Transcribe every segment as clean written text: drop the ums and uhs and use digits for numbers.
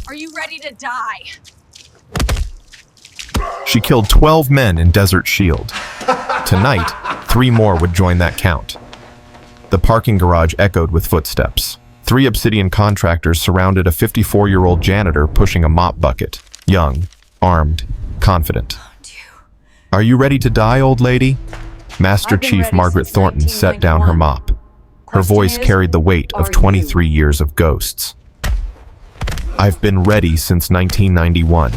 Are you ready to die? She killed 12 men in Desert Shield. Tonight, 3 more would join that count. The parking garage echoed with footsteps. 3 Obsidian contractors surrounded a 54-year-old janitor pushing a mop bucket. Young, armed, confident. Are you ready to die, old lady? Master Chief Margaret Thornton set down her mop. Her voice carried the weight of 23 years of ghosts. I've been ready since 1991.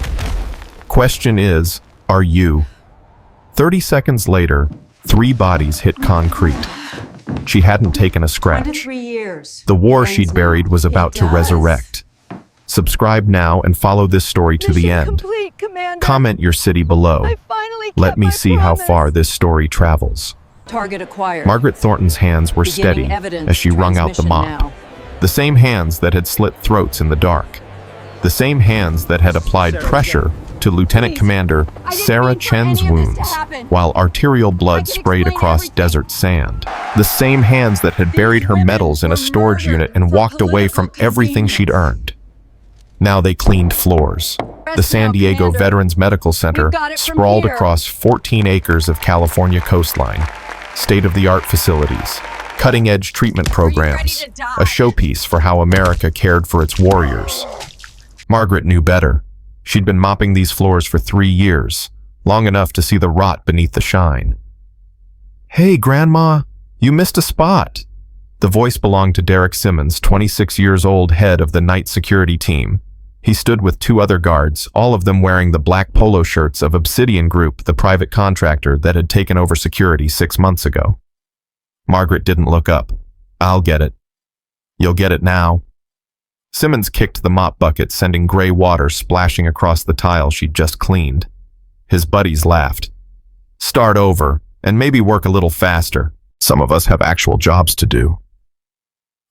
Question is, are you? 30 seconds later, 3 bodies hit concrete. She hadn't taken a scratch. 23 years. The war she'd buried was about to resurrect. Subscribe now and follow this story to the end. Complete, Commander. Comment your city below. I finally kept Let me my see how promise. far this story travels. Target acquired. Margaret Thornton's hands were steady Beginning evidence as she wrung out the transmission mop. now. The same hands that had slit throats in the dark. The same hands that had applied pressure to Lieutenant Commander Sarah Chen's wounds, while arterial blood sprayed across desert sand. The same hands that had buried her medals in a storage unit and walked away from everything she'd earned. Now they cleaned floors. The San Diego Veterans Medical Center sprawled across 14 acres of California coastline. State-of-the-art facilities, cutting-edge treatment programs, a showpiece for how America cared for its warriors. Margaret knew better. She'd been mopping these floors for 3 years, long enough to see the rot beneath the shine. Hey, Grandma, you missed a spot. The voice belonged to Derek Simmons, 26 years old, head of the night security team. He stood with 2 other guards, all of them wearing the black polo shirts of Obsidian Group, the private contractor that had taken over security 6 months ago. Margaret didn't look up. I'll get it. You'll get it now. Simmons kicked the mop bucket, sending gray water splashing across the tile she'd just cleaned. His buddies laughed. Start over, and maybe work a little faster. Some of us have actual jobs to do.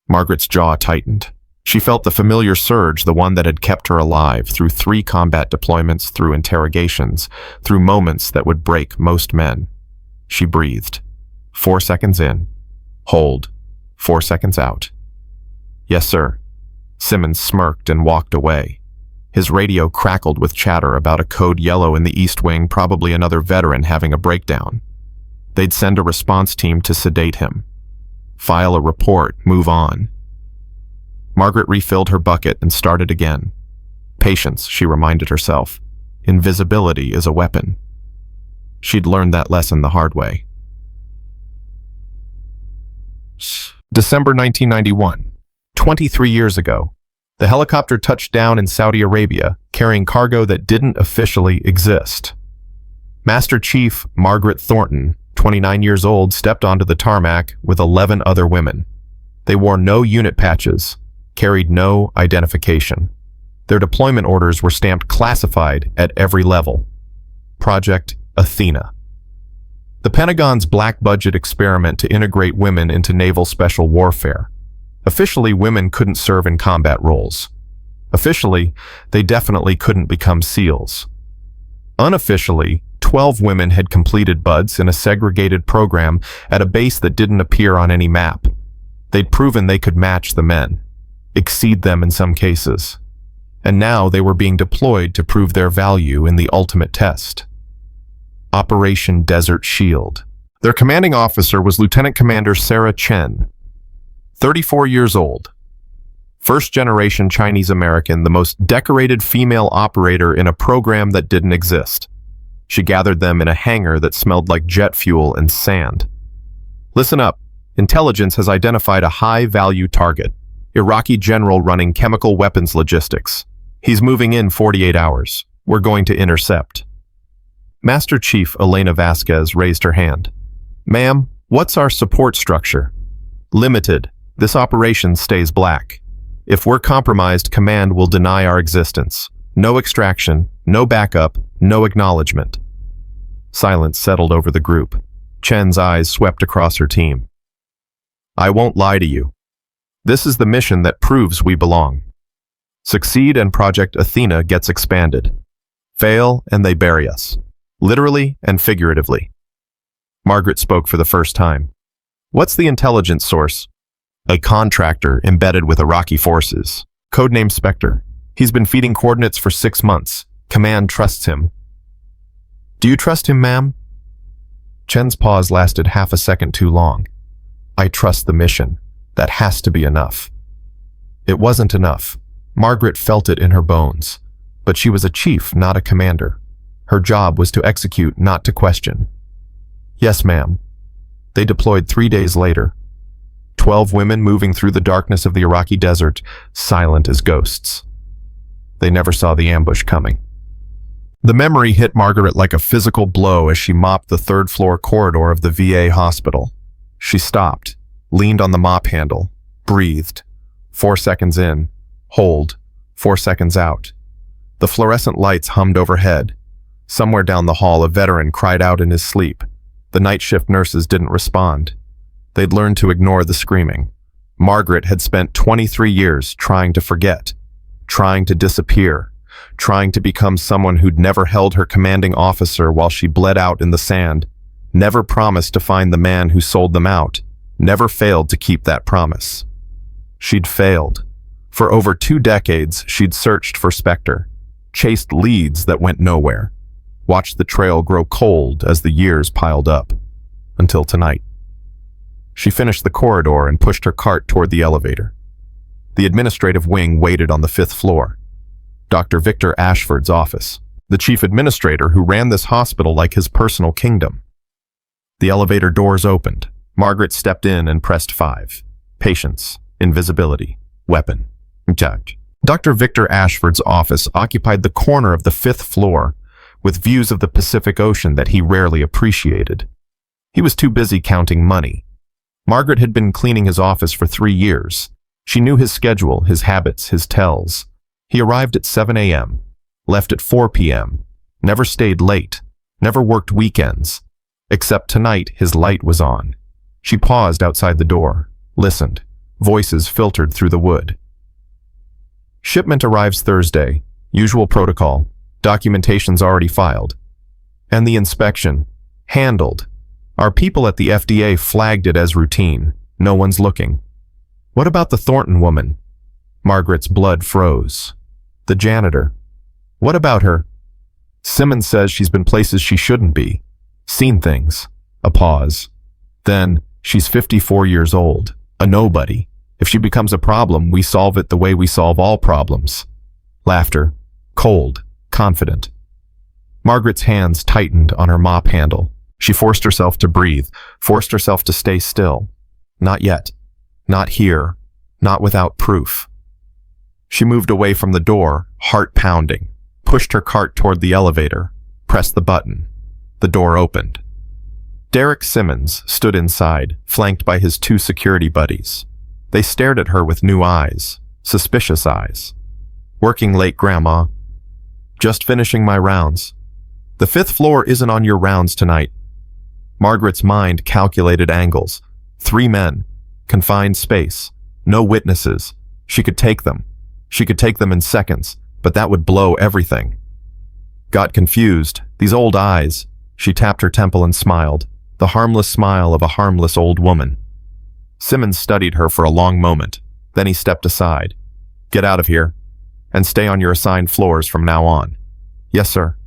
Margaret's jaw tightened. She felt the familiar surge, the one that had kept her alive through 3 combat deployments, through interrogations, through moments that would break most men. She breathed. 4 seconds in. Hold. 4 seconds out. Yes, sir. Simmons smirked and walked away. His radio crackled with chatter about a code yellow in the East Wing, probably another veteran having a breakdown. They'd send a response team to sedate him. File a report, move on. Margaret refilled her bucket and started again. Patience, she reminded herself. Invisibility is a weapon. She'd learned that lesson the hard way. December 1991. 23 years ago. The helicopter touched down in Saudi Arabia, carrying cargo that didn't officially exist. Master Chief Margaret Thornton, 29 years old, stepped onto the tarmac with 11 other women. They wore no unit patches, carried no identification. Their deployment orders were stamped classified at every level. Project Athena. The Pentagon's black-budget experiment to integrate women into naval special warfare. Officially, women couldn't serve in combat roles. Officially, they definitely couldn't become SEALs. Unofficially, 12 women had completed BUDS in a segregated program at a base that didn't appear on any map. They'd proven they could match the men, exceed them in some cases. And now they were being deployed to prove their value in the ultimate test. Operation Desert Shield. Their commanding officer was Lieutenant Commander Sarah Chen, 34 years old. First-generation Chinese-American, the most decorated female operator in a program that didn't exist. She gathered them in a hangar that smelled like jet fuel and sand. Listen up. Intelligence has identified a high-value target. Iraqi general running chemical weapons logistics. He's moving in 48 hours. We're going to intercept. Master Chief Elena Vasquez raised her hand. Ma'am, what's our support structure? Limited. This operation stays black. If we're compromised, command will deny our existence. No extraction, no backup, no acknowledgement. Silence settled over the group. Chen's eyes swept across her team. I won't lie to you. This is the mission that proves we belong. Succeed and Project Athena gets expanded. Fail and they bury us. Literally and figuratively. Margaret spoke for the first time. What's the intelligence source? A contractor embedded with Iraqi forces. Codename Spectre. He's been feeding coordinates for 6 months. Command trusts him. Do you trust him, ma'am? Chen's pause lasted half a second too long. I trust the mission. That has to be enough. It wasn't enough. Margaret felt it in her bones. But she was a chief, not a commander. Her job was to execute, not to question. Yes, ma'am. They deployed 3 days later. 12 women moving through the darkness of the Iraqi desert, silent as ghosts. They never saw the ambush coming. The memory hit Margaret like a physical blow as she mopped the third-floor corridor of the VA hospital. She stopped, leaned on the mop handle, breathed. 4 seconds in, hold, 4 seconds out. The fluorescent lights hummed overhead. Somewhere down the hall, a veteran cried out in his sleep. The night shift nurses didn't respond. They'd learned to ignore the screaming. Margaret had spent 23 years trying to forget, trying to disappear, trying to become someone who'd never held her commanding officer while she bled out in the sand, never promised to find the man who sold them out, never failed to keep that promise. She'd failed. For over 2 decades, she'd searched for Spectre, chased leads that went nowhere, watched the trail grow cold as the years piled up, until tonight. She finished the corridor and pushed her cart toward the elevator. The administrative wing waited on the 5th floor. Dr. Victor Ashford's office, the chief administrator who ran this hospital like his personal kingdom. The elevator doors opened. Margaret stepped in and pressed 5. Patience, invisibility, weapon, intact. Dr. Victor Ashford's office occupied the corner of the 5th floor, with views of the Pacific Ocean that he rarely appreciated. He was too busy counting money. Margaret had been cleaning his office for 3 years. She knew his schedule, his habits, his tells. He arrived at 7 a.m., left at 4 p.m., never stayed late, never worked weekends. Except tonight, his light was on. She paused outside the door, listened. Voices filtered through the wood. Shipment arrives Thursday. Usual protocol. Documentation's already filed. And the inspection. Handled. Our people at the FDA flagged it as routine. No one's looking. What about the Thornton woman? Margaret's blood froze. The janitor. What about her? Simmons says she's been places she shouldn't be. Seen things. A pause. Then, she's 54 years old. A nobody. If she becomes a problem, we solve it the way we solve all problems. Laughter. Cold. Confident. Margaret's hands tightened on her mop handle. She forced herself to breathe, forced herself to stay still. Not yet. Not here. Not without proof. She moved away from the door, heart pounding, pushed her cart toward the elevator, pressed the button. The door opened. Derek Simmons stood inside, flanked by his 2 security buddies. They stared at her with new eyes, suspicious eyes. Working late, Grandma. Just finishing my rounds. The 5th floor isn't on your rounds tonight. Margaret's mind calculated angles. 3 men. Confined space. No witnesses. She could take them. She could take them in seconds, but that would blow everything. Got confused. These old eyes. She tapped her temple and smiled. The harmless smile of a harmless old woman. Simmons studied her for a long moment. Then he stepped aside. Get out of here. And stay on your assigned floors from now on. Yes, sir.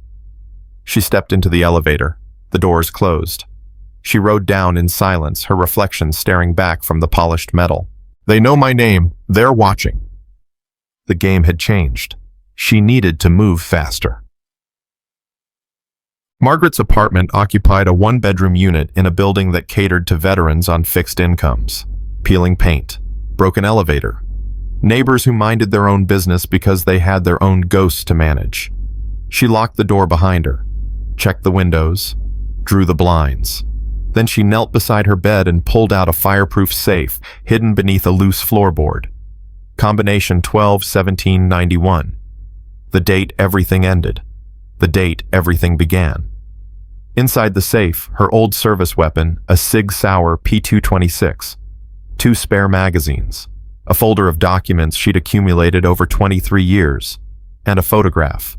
She stepped into the elevator. The doors closed. She rode down in silence, her reflection staring back from the polished metal. They know my name. They're watching. The game had changed. She needed to move faster. Margaret's apartment occupied a 1-bedroom unit in a building that catered to veterans on fixed incomes. Peeling paint. Broken elevator. Neighbors who minded their own business because they had their own ghosts to manage. She locked the door behind her, checked the windows, drew the blinds. Then she knelt beside her bed and pulled out a fireproof safe hidden beneath a loose floorboard. Combination 12-17-91. The date everything ended. The date everything began. Inside the safe, her old service weapon, a Sig Sauer P226, 2 spare magazines, a folder of documents she'd accumulated over 23 years, and a photograph.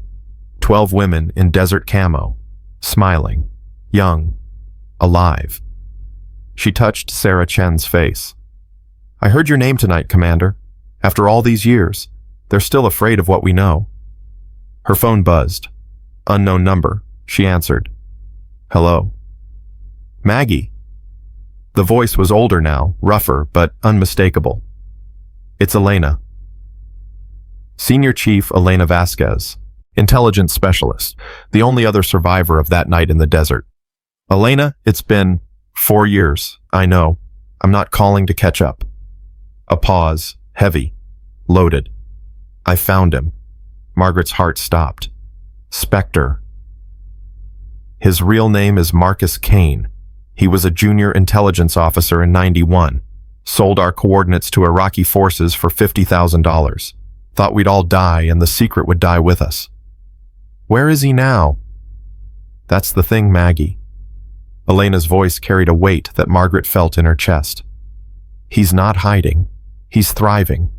12 women in desert camo, smiling, young, alive. She touched Sarah Chen's face. I heard your name tonight, Commander. After all these years, They're still afraid of what we know. Her phone buzzed. Unknown number. She answered. Hello. Maggie. The voice was older now, rougher, but unmistakable. It's Elena. Senior Chief Elena Vasquez, intelligence specialist, the only other survivor of that night in the desert. Elena, it's been 4 years, I know. I'm not calling to catch up. A pause, heavy, loaded. I found him. Margaret's heart stopped. Spectre. His real name is Marcus Kane. He was a junior intelligence officer in '91. Sold our coordinates to Iraqi forces for $50,000. Thought we'd all die and the secret would die with us. Where is he now? That's the thing, Maggie. Elena's voice carried a weight that Margaret felt in her chest. He's not hiding. He's thriving.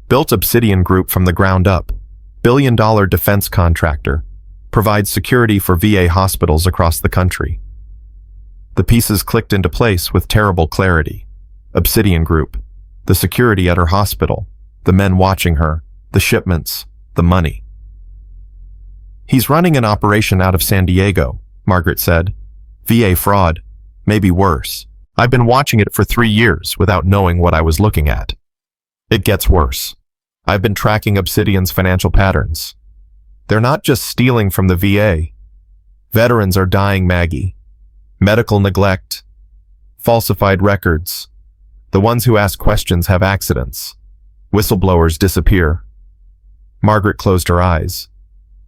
Built Obsidian Group from the ground up. Billion-dollar defense contractor. Provides security for VA hospitals across the country. The pieces clicked into place with terrible clarity. Obsidian Group. The security at her hospital. The men watching her. The shipments. The money. He's running an operation out of San Diego, Margaret said. VA fraud. Maybe worse. I've been watching it for 3 years without knowing what I was looking at. It gets worse. I've been tracking Obsidian's financial patterns. They're not just stealing from the VA. Veterans are dying, Maggie. Medical neglect. Falsified records. The ones who ask questions have accidents. Whistleblowers disappear. Margaret closed her eyes.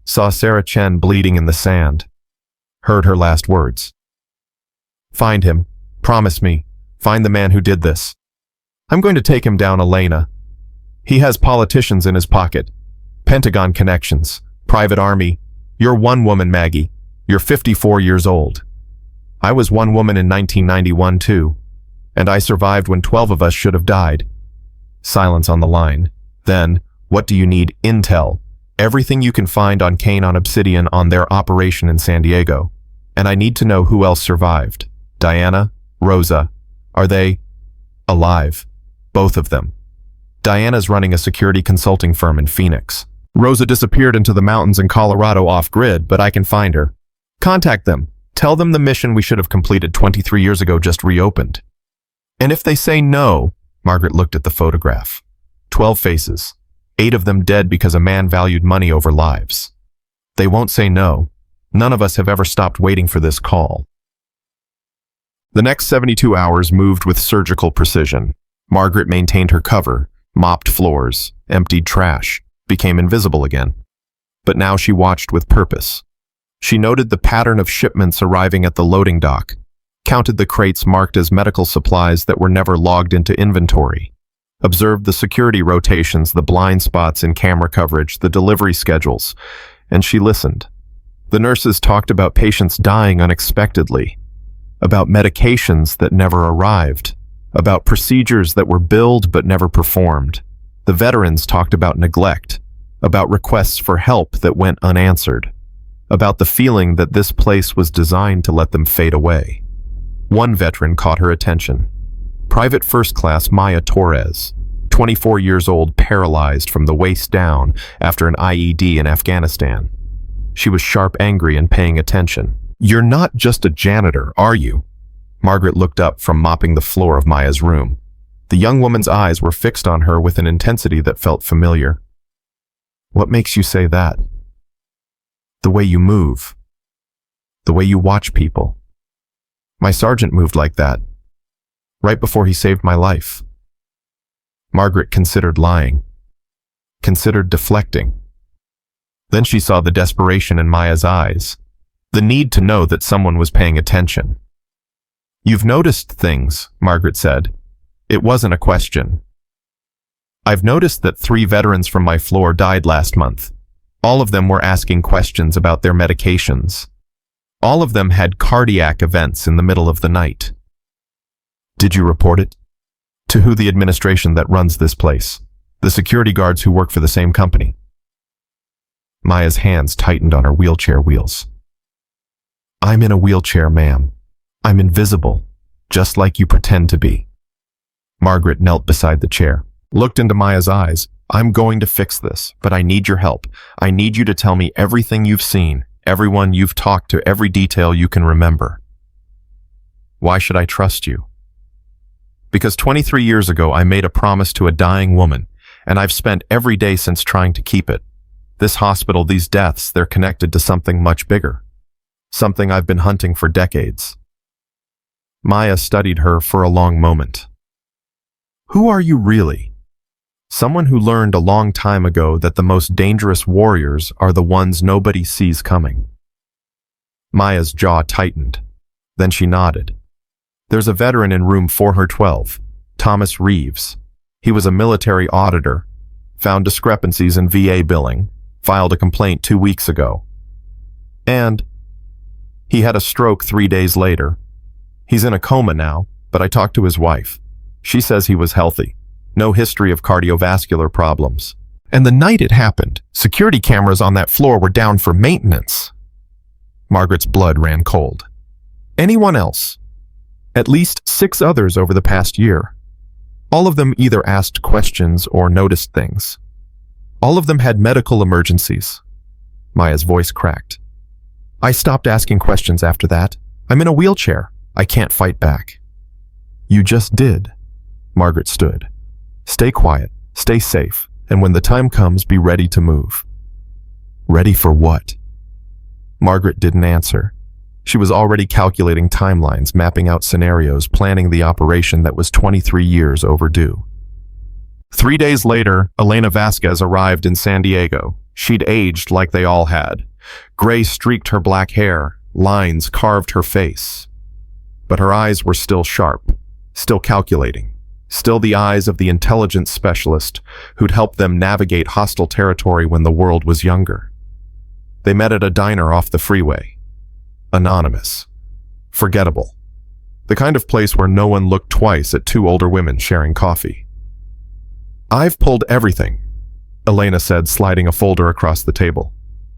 Saw Sarah Chen bleeding in the sand. Heard her last words. Find him. Promise me. Find the man who did this. I'm going to take him down, Elena. He has politicians in his pocket. Pentagon connections. Private army. You're one woman, Maggie. You're 54 years old. I was one woman in 1991 too. And I survived when 12 of us should have died. Silence on the line. Then, what do you need? Intel. Everything you can find on Kane on Obsidian on their operation in San Diego. And I need to know who else survived. Diana, Rosa. Are they alive? Both of them. Diana's running a security consulting firm in Phoenix. Rosa disappeared into the mountains in Colorado off-grid, but I can find her. Contact them. Tell them the mission we should have completed 23 years ago just reopened. And if they say no, Margaret looked at the photograph. 12 faces. 8 of them dead because a man valued money over lives. They won't say no. None of us have ever stopped waiting for this call. The next 72 hours moved with surgical precision. Margaret maintained her cover, mopped floors, emptied trash, became invisible again. But now she watched with purpose. She noted the pattern of shipments arriving at the loading dock, counted the crates marked as medical supplies that were never logged into inventory, observed the security rotations, the blind spots in camera coverage, the delivery schedules, and she listened. The nurses talked about patients dying unexpectedly, about medications that never arrived, about procedures that were billed but never performed. The veterans talked about neglect, about requests for help that went unanswered, about the feeling that this place was designed to let them fade away. One veteran caught her attention. Private First Class Maya Torres, 24 years old, paralyzed from the waist down after an IED in Afghanistan. She was sharp, angry, and paying attention. You're not just a janitor, are you? Margaret looked up from mopping the floor of Maya's room. The young woman's eyes were fixed on her with an intensity that felt familiar. What makes you say that? The way you move. The way you watch people. My sergeant moved like that, right before he saved my life. Margaret considered lying, considered deflecting. Then she saw the desperation in Maya's eyes, the need to know that someone was paying attention. You've noticed things, Margaret said. It wasn't a question. I've noticed that 3 veterans from my floor died last month. All of them were asking questions about their medications. All of them had cardiac events in the middle of the night. Did you report it? To who? The administration that runs this place. The security guards who work for the same company. Maya's hands tightened on her wheelchair wheels. I'm in a wheelchair, ma'am. I'm invisible, just like you pretend to be. Margaret knelt beside the chair, looked into Maya's eyes. I'm going to fix this, but I need your help. I need you to tell me everything you've seen, everyone you've talked to, every detail you can remember. Why should I trust you? Because 23 years ago, I made a promise to a dying woman, and I've spent every day since trying to keep it. This hospital, these deaths, they're connected to something much bigger. Something I've been hunting for decades. Maya studied her for a long moment. Who are you really? Someone who learned a long time ago that the most dangerous warriors are the ones nobody sees coming. Maya's jaw tightened. Then she nodded. There's a veteran in room 412, Thomas Reeves. He was a military auditor, found discrepancies in VA billing, filed a complaint 2 weeks ago. And he had a stroke 3 days later. He's in a coma now, but I talked to his wife. She says he was healthy. No history of cardiovascular problems. And the night it happened, security cameras on that floor were down for maintenance. Margaret's blood ran cold. Anyone else? At least 6 others over the past year. All of them either asked questions or noticed things. All of them had medical emergencies. Maya's voice cracked. I stopped asking questions after that. I'm in a wheelchair. I can't fight back. You just did. Margaret stood. Stay quiet, stay safe, and when the time comes, be ready to move. Ready for what? Margaret didn't answer. She was already calculating timelines, mapping out scenarios, planning the operation that was 23 years overdue. 3 days later, Elena Vasquez arrived in San Diego. She'd aged like they all had. Gray streaked her black hair, lines carved her face. But her eyes were still sharp, still calculating, still the eyes of the intelligence specialist who'd helped them navigate hostile territory when the world was younger. They met at a diner off the freeway. Anonymous. Forgettable. The kind of place where no one looked twice at 2 older women sharing coffee. I've pulled everything, Elena said, sliding a folder across the table.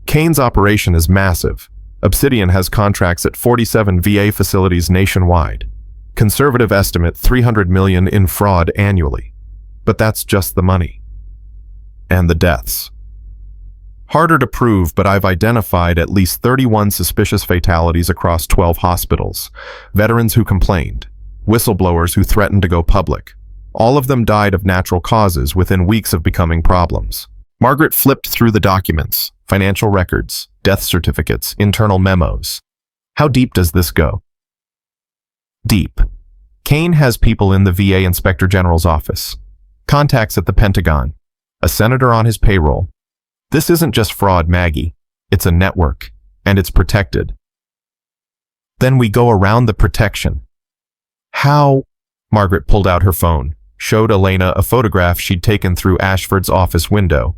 Kane's operation is massive. Obsidian has contracts at 47 VA facilities nationwide. Conservative estimate $300 million in fraud annually. But that's just the money. And the deaths. Harder to prove, but I've identified at least 31 suspicious fatalities across 12 hospitals. Veterans who complained. Whistleblowers who threatened to go public. All of them died of natural causes within weeks of becoming problems. Margaret flipped through the documents, financial records, death certificates, internal memos. How deep does this go? Deep. Kane has people in the VA Inspector General's office, contacts at the Pentagon, a senator on his payroll. This isn't just fraud, Maggie. It's a network, and it's protected. Then we go around the protection. How? Margaret pulled out her phone, showed Elena a photograph she'd taken through Ashford's office window.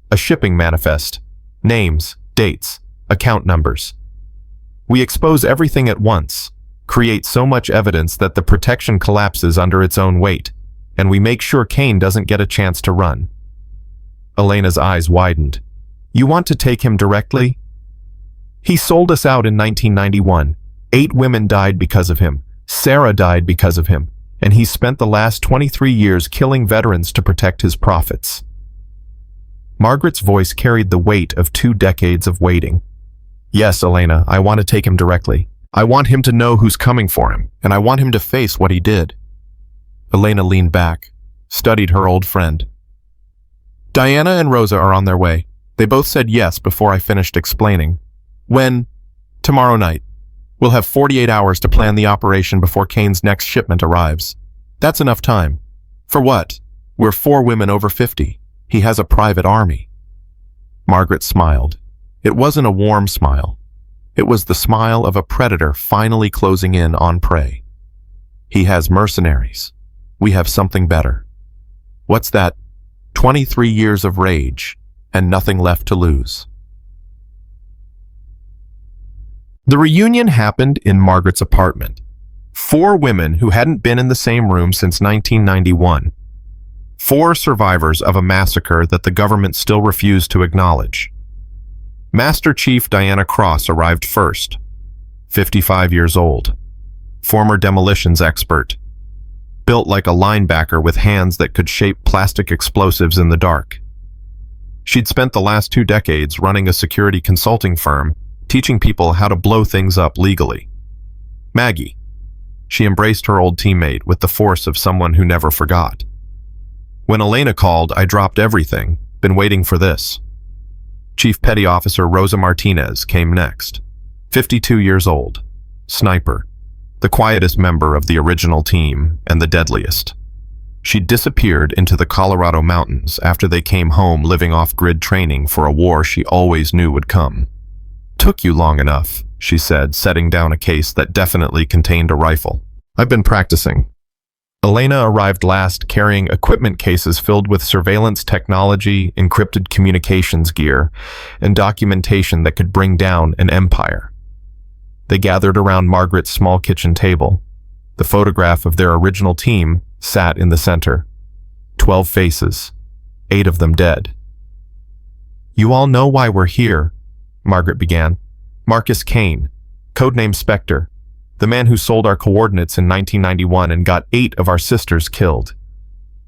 A shipping manifest. Names, dates, account numbers. We expose everything at once, create so much evidence that the protection collapses under its own weight, and we make sure Kane doesn't get a chance to run. Elena's eyes widened. You want to take him directly? He sold us out in 1991. 8 women died because of him. Sarah died because of him. And he spent the last 23 years killing veterans to protect his profits. Margaret's voice carried the weight of 2 decades of waiting. Yes, Elena, I want to take him directly. I want him to know who's coming for him, and I want him to face what he did. Elena leaned back, studied her old friend. Diana and Rosa are on their way. They both said yes before I finished explaining. When? Tomorrow night. We'll have 48 hours to plan the operation before Kane's next shipment arrives. That's enough time. For what? We're 4 women over 50. He has a private army. Margaret smiled. It wasn't a warm smile. It was the smile of a predator finally closing in on prey. He has mercenaries. We have something better. What's that? 23 years of rage and nothing left to lose. The reunion happened in Margaret's apartment. 4 women who hadn't been in the same room since 1991. 4 survivors of a massacre that the government still refused to acknowledge. Master Chief Diana Cross arrived first, 55 years old, former demolitions expert. built like a linebacker with hands that could shape plastic explosives in the dark. She'd spent the last 2 decades running a security consulting firm, teaching people how to blow things up legally. Maggie. She embraced her old teammate with the force of someone who never forgot. When Elena called, I dropped everything. Been waiting for this. Chief Petty Officer Rosa Martinez came next. 52 years old. Sniper. The quietest member of the original team and the deadliest. She disappeared into the Colorado mountains after they came home living off-grid training for a war she always knew would come. Took you long enough, she said, setting down a case that definitely contained a rifle. I've been practicing. Elena arrived last, carrying equipment cases filled with surveillance technology, encrypted communications gear, and documentation that could bring down an empire. They gathered around Margaret's small kitchen table. The photograph of their original team sat in the center. 12 faces, 8 of them dead. You all know why we're here, Margaret began. Marcus Kane, codename Spectre, the man who sold our coordinates in 1991 and got 8 of our sisters killed.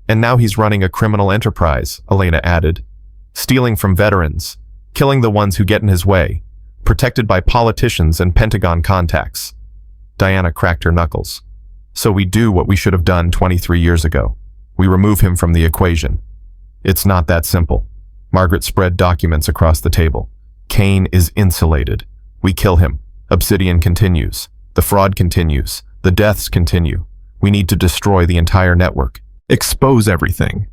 And now he's running a criminal enterprise, Elena added, stealing from veterans, killing the ones who get in his way, protected by politicians and Pentagon contacts. Diana cracked her knuckles. So we do what we should have done 23 years ago. We remove him from the equation. It's not that simple. Margaret spread documents across the table. Kane is insulated. We kill him. Obsidian continues. The fraud continues. The deaths continue. We need to destroy the entire network. Expose everything.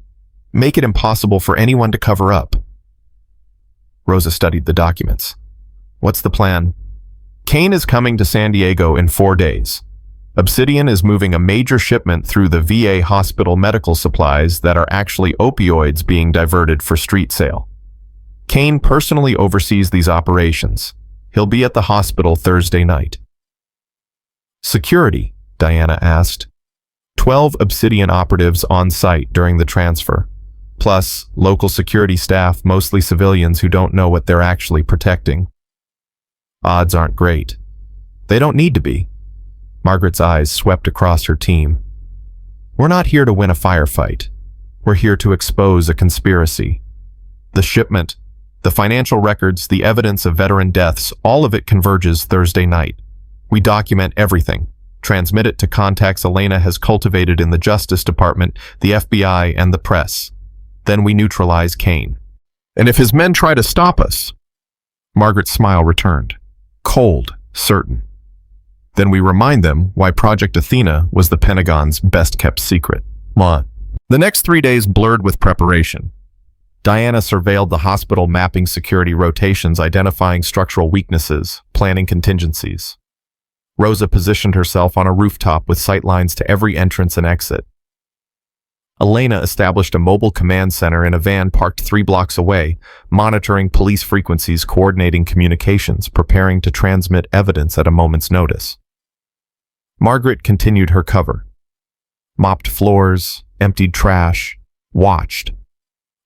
Make it impossible for anyone to cover up. Rosa studied the documents. What's the plan? Kane is coming to San Diego in 4 days. Obsidian is moving a major shipment through the VA hospital medical supplies that are actually opioids being diverted for street sale. Kane personally oversees these operations. He'll be at the hospital Thursday night. Security, Diana asked. 12 Obsidian operatives on site during the transfer, plus local security staff, mostly civilians who don't know what they're actually protecting. Odds aren't great. They don't need to be. Margaret's eyes swept across her team. We're not here to win a firefight. We're here to expose a conspiracy. The shipment, the financial records, the evidence of veteran deaths, all of it converges Thursday night. We document everything, transmit it to contacts Elena has cultivated in the Justice Department, the FBI, and the press. Then we neutralize Kane. And if his men try to stop us? Margaret's smile returned. Cold, certain. Then we remind them why Project Athena was the Pentagon's best-kept secret. The next 3 days blurred with preparation. Diana surveilled the hospital, mapping security rotations, identifying structural weaknesses, planning contingencies. Rosa positioned herself on a rooftop with sightlines to every entrance and exit. Elena established a mobile command center in a van parked 3 blocks away, monitoring police frequencies, coordinating communications, preparing to transmit evidence at a moment's notice. Margaret continued her cover. Mopped floors, emptied trash, watched.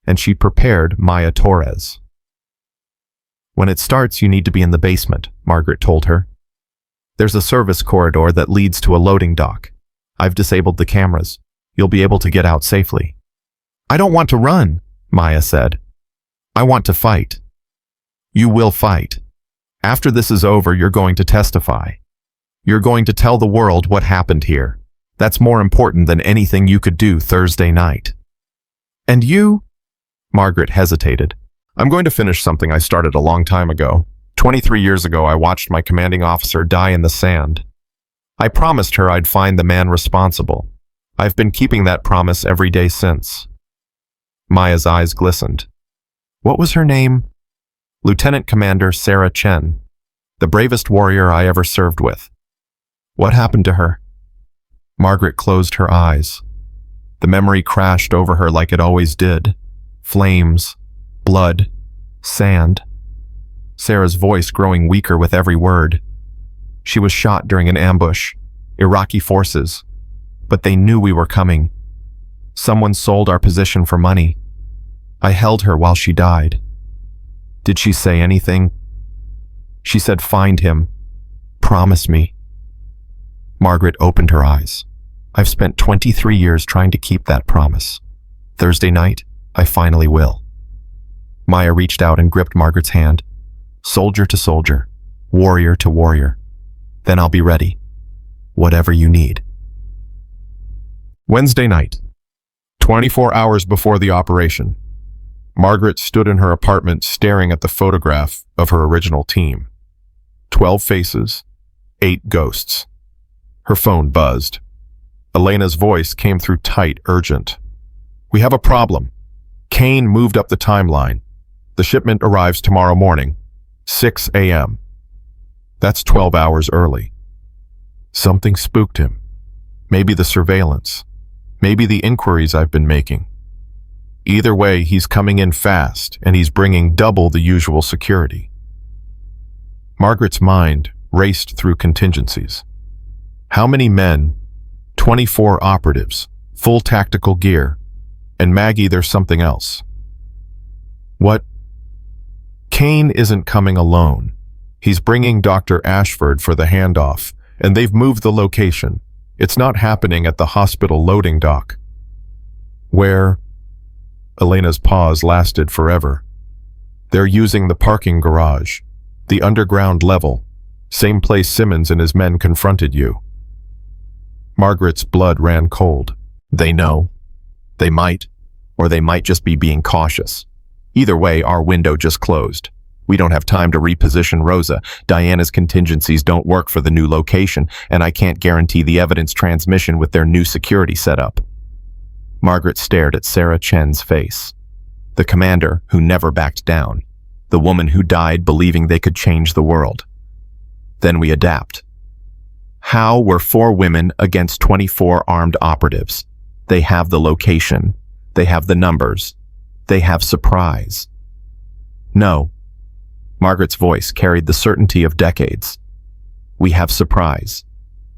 And she prepared Maya Torres. When it starts, you need to be in the basement, Margaret told her. There's a service corridor that leads to a loading dock. I've disabled the cameras. You'll be able to get out safely. I don't want to run, Maya said. I want to fight. You will fight. After this is over, you're going to testify. You're going to tell the world what happened here. That's more important than anything you could do Thursday night. And you? Margaret hesitated. I'm going to finish something I started a long time ago. 23 years ago, I watched my commanding officer die in the sand. I promised her I'd find the man responsible. I've been keeping that promise every day since. Maya's eyes glistened. What was her name? Lieutenant Commander Sarah Chen, the bravest warrior I ever served with. What happened to her? Margaret closed her eyes. The memory crashed over her like it always did. Flames, blood, sand. Sarah's voice growing weaker with every word. She was shot during an ambush. Iraqi forces. But they knew we were coming. Someone sold our position for money. I held her while she died. Did she say anything? She said, find him. Promise me. Margaret opened her eyes. I've spent 23 years trying to keep that promise. Thursday night, I finally will. Maya reached out and gripped Margaret's hand. Soldier to soldier, warrior to warrior. Then I'll be ready. Whatever you need. Wednesday night, 24 hours before the operation. Margaret stood in her apartment staring at the photograph of her original team. 12 faces, 8 ghosts. Her phone buzzed. Elena's voice came through tight, urgent. We have a problem. Kane moved up the timeline. The shipment arrives tomorrow morning, 6 a.m. That's 12 hours early. Something spooked him. Maybe the surveillance. Maybe the inquiries I've been making. Either way, he's coming in fast, and he's bringing double the usual security. Margaret's mind raced through contingencies. How many men? 24 operatives, full tactical gear, and Maggie, there's something else. What? Kane isn't coming alone. He's bringing Dr. Ashford for the handoff, and they've moved the location. It's not happening at the hospital loading dock. Where? Elena's pause lasted forever. They're using the parking garage, the underground level, same place Simmons and his men confronted you. Margaret's blood ran cold. They know. They might, or they might just be being cautious. Either way, our window just closed. We don't have time to reposition Rosa. Diana's contingencies don't work for the new location, and I can't guarantee the evidence transmission with their new security setup. Margaret stared at Sarah Chen's face. The commander who never backed down. The woman who died believing they could change the world. Then we adapt. How were 4 women against 24 armed operatives? They have the location. They have the numbers. They have surprise. No. Margaret's voice carried the certainty of decades. We have surprise.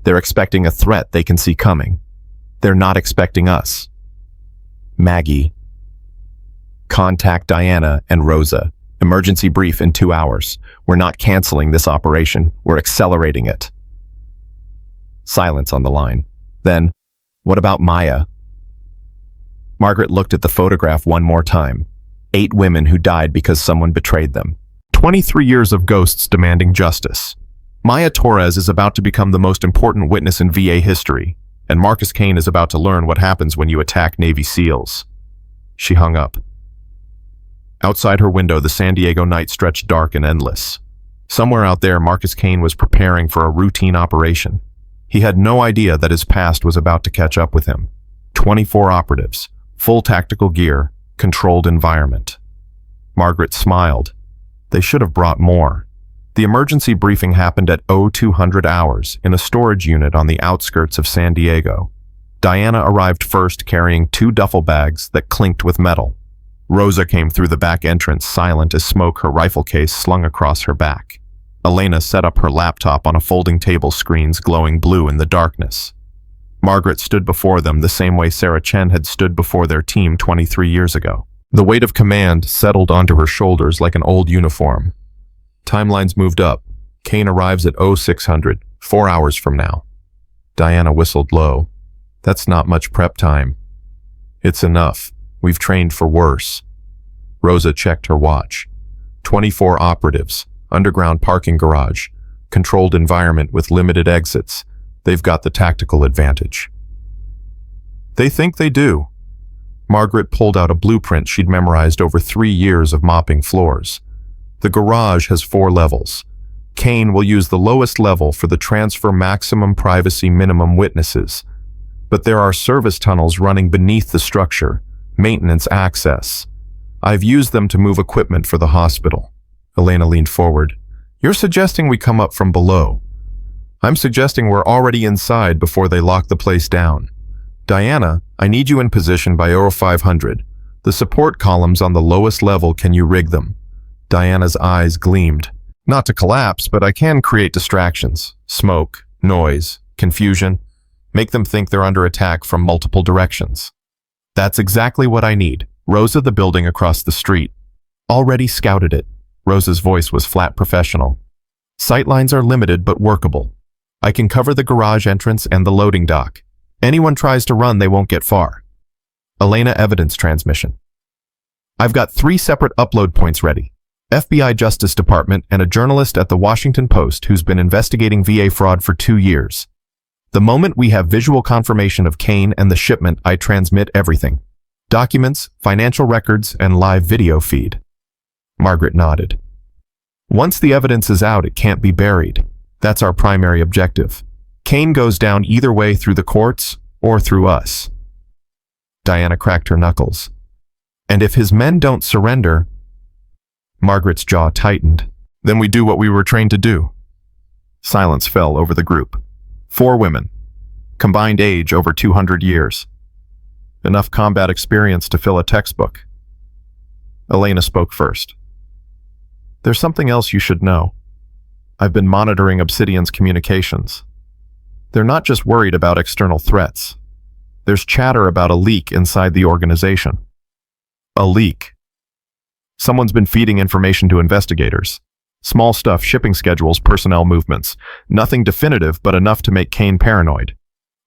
They're expecting a threat they can see coming. They're not expecting us. Maggie. Contact Diana and Rosa. Emergency brief in 2 hours. We're not canceling this operation. We're accelerating it. Silence on the line. Then, what about Maya? Margaret looked at the photograph one more time. 8 women who died because someone betrayed them. 23 years of ghosts demanding justice. Maya Torres is about to become the most important witness in VA history, and Marcus Kane is about to learn what happens when you attack Navy SEALs. She hung up. Outside her window, the San Diego night stretched dark and endless. Somewhere out there, Marcus Kane was preparing for a routine operation. He had no idea that his past was about to catch up with him. 24 operatives, full tactical gear, controlled environment. Margaret smiled. They should have brought more. The emergency briefing happened at 0200 hours in a storage unit on the outskirts of San Diego. Diana arrived first carrying 2 duffel bags that clinked with metal. Rosa came through the back entrance, silent as smoke, her rifle case slung across her back. Elena set up her laptop on a folding table, screens glowing blue in the darkness. Margaret stood before them the same way Sarah Chen had stood before their team 23 years ago. The weight of command settled onto her shoulders like an old uniform. Timelines moved up. Kane arrives at 0600, 4 hours from now. Diana whistled low. That's not much prep time. It's enough. We've trained for worse. Rosa checked her watch. 24 operatives, underground parking garage, controlled environment with limited exits. They've got the tactical advantage. They think they do. Margaret pulled out a blueprint she'd memorized over 3 years of mopping floors. The garage has 4 levels. Kane will use the lowest level for the transfer maximum privacy minimum witnesses. But there are service tunnels running beneath the structure, maintenance access. I've used them to move equipment for the hospital. Elena leaned forward. You're suggesting we come up from below. I'm suggesting we're already inside before they lock the place down. Diana, I need you in position by 0500. The support columns on the lowest level, can you rig them? Diana's eyes gleamed. Not to collapse, but I can create distractions. Smoke, noise, confusion. Make them think they're under attack from multiple directions. That's exactly what I need. Rosa, the building across the street. Already scouted it. Rosa's voice was flat professional. Sightlines are limited but workable. I can cover the garage entrance and the loading dock. Anyone tries to run, they won't get far. Elena evidence transmission. I've got 3 separate upload points ready. FBI Justice Department and a journalist at the Washington Post who's been investigating VA fraud for 2 years. The moment we have visual confirmation of Kane and the shipment, I transmit everything. Documents, financial records, and live video feed. Margaret nodded. Once the evidence is out, it can't be buried. That's our primary objective. Kane goes down either way, through the courts or through us. Diana cracked her knuckles. And if his men don't surrender... Margaret's jaw tightened. Then we do what we were trained to do. Silence fell over the group. 4 women. Combined age over 200 years. Enough combat experience to fill a textbook. Elena spoke first. There's something else you should know. I've been monitoring Obsidian's communications. They're not just worried about external threats. There's chatter about a leak inside the organization. A leak. Someone's been feeding information to investigators. Small stuff, shipping schedules, personnel movements. Nothing definitive, but enough to make Kane paranoid.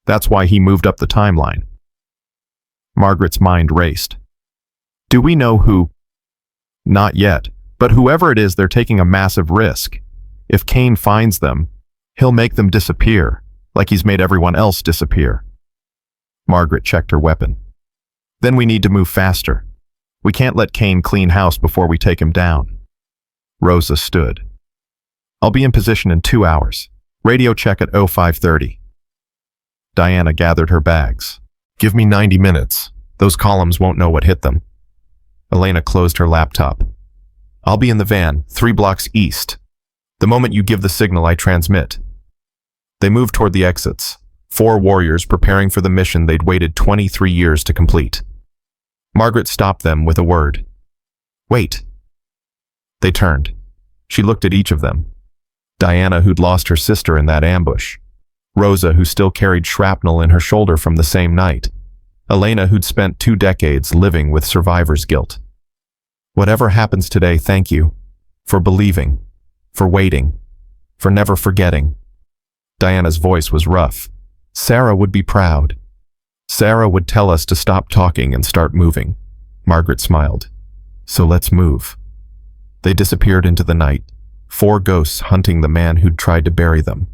That's why he moved up the timeline. Margaret's mind raced. Do we know who? Not yet, but whoever it is, they're taking a massive risk. If Kane finds them, he'll make them disappear, like he's made everyone else disappear. Margaret checked her weapon. Then we need to move faster. We can't let Kane clean house before we take him down. Rosa stood. I'll be in position in 2 hours. Radio check at 0530. Diana gathered her bags. Give me 90 minutes. Those columns won't know what hit them. Elena closed her laptop. I'll be in the van, 3 blocks east. The moment you give the signal, I transmit. They moved toward the exits. 4 warriors preparing for the mission they'd waited 23 years to complete. Margaret stopped them with a word. Wait. They turned. She looked at each of them. Diana, who'd lost her sister in that ambush. Rosa, who still carried shrapnel in her shoulder from the same night. Elena, who'd spent 2 decades living with survivor's guilt. Whatever happens today, thank you. For believing. For waiting. For never forgetting. Diana's voice was rough. Sarah would be proud. Sarah would tell us to stop talking and start moving. Margaret smiled. So let's move. They disappeared into the night, 4 ghosts hunting the man who'd tried to bury them.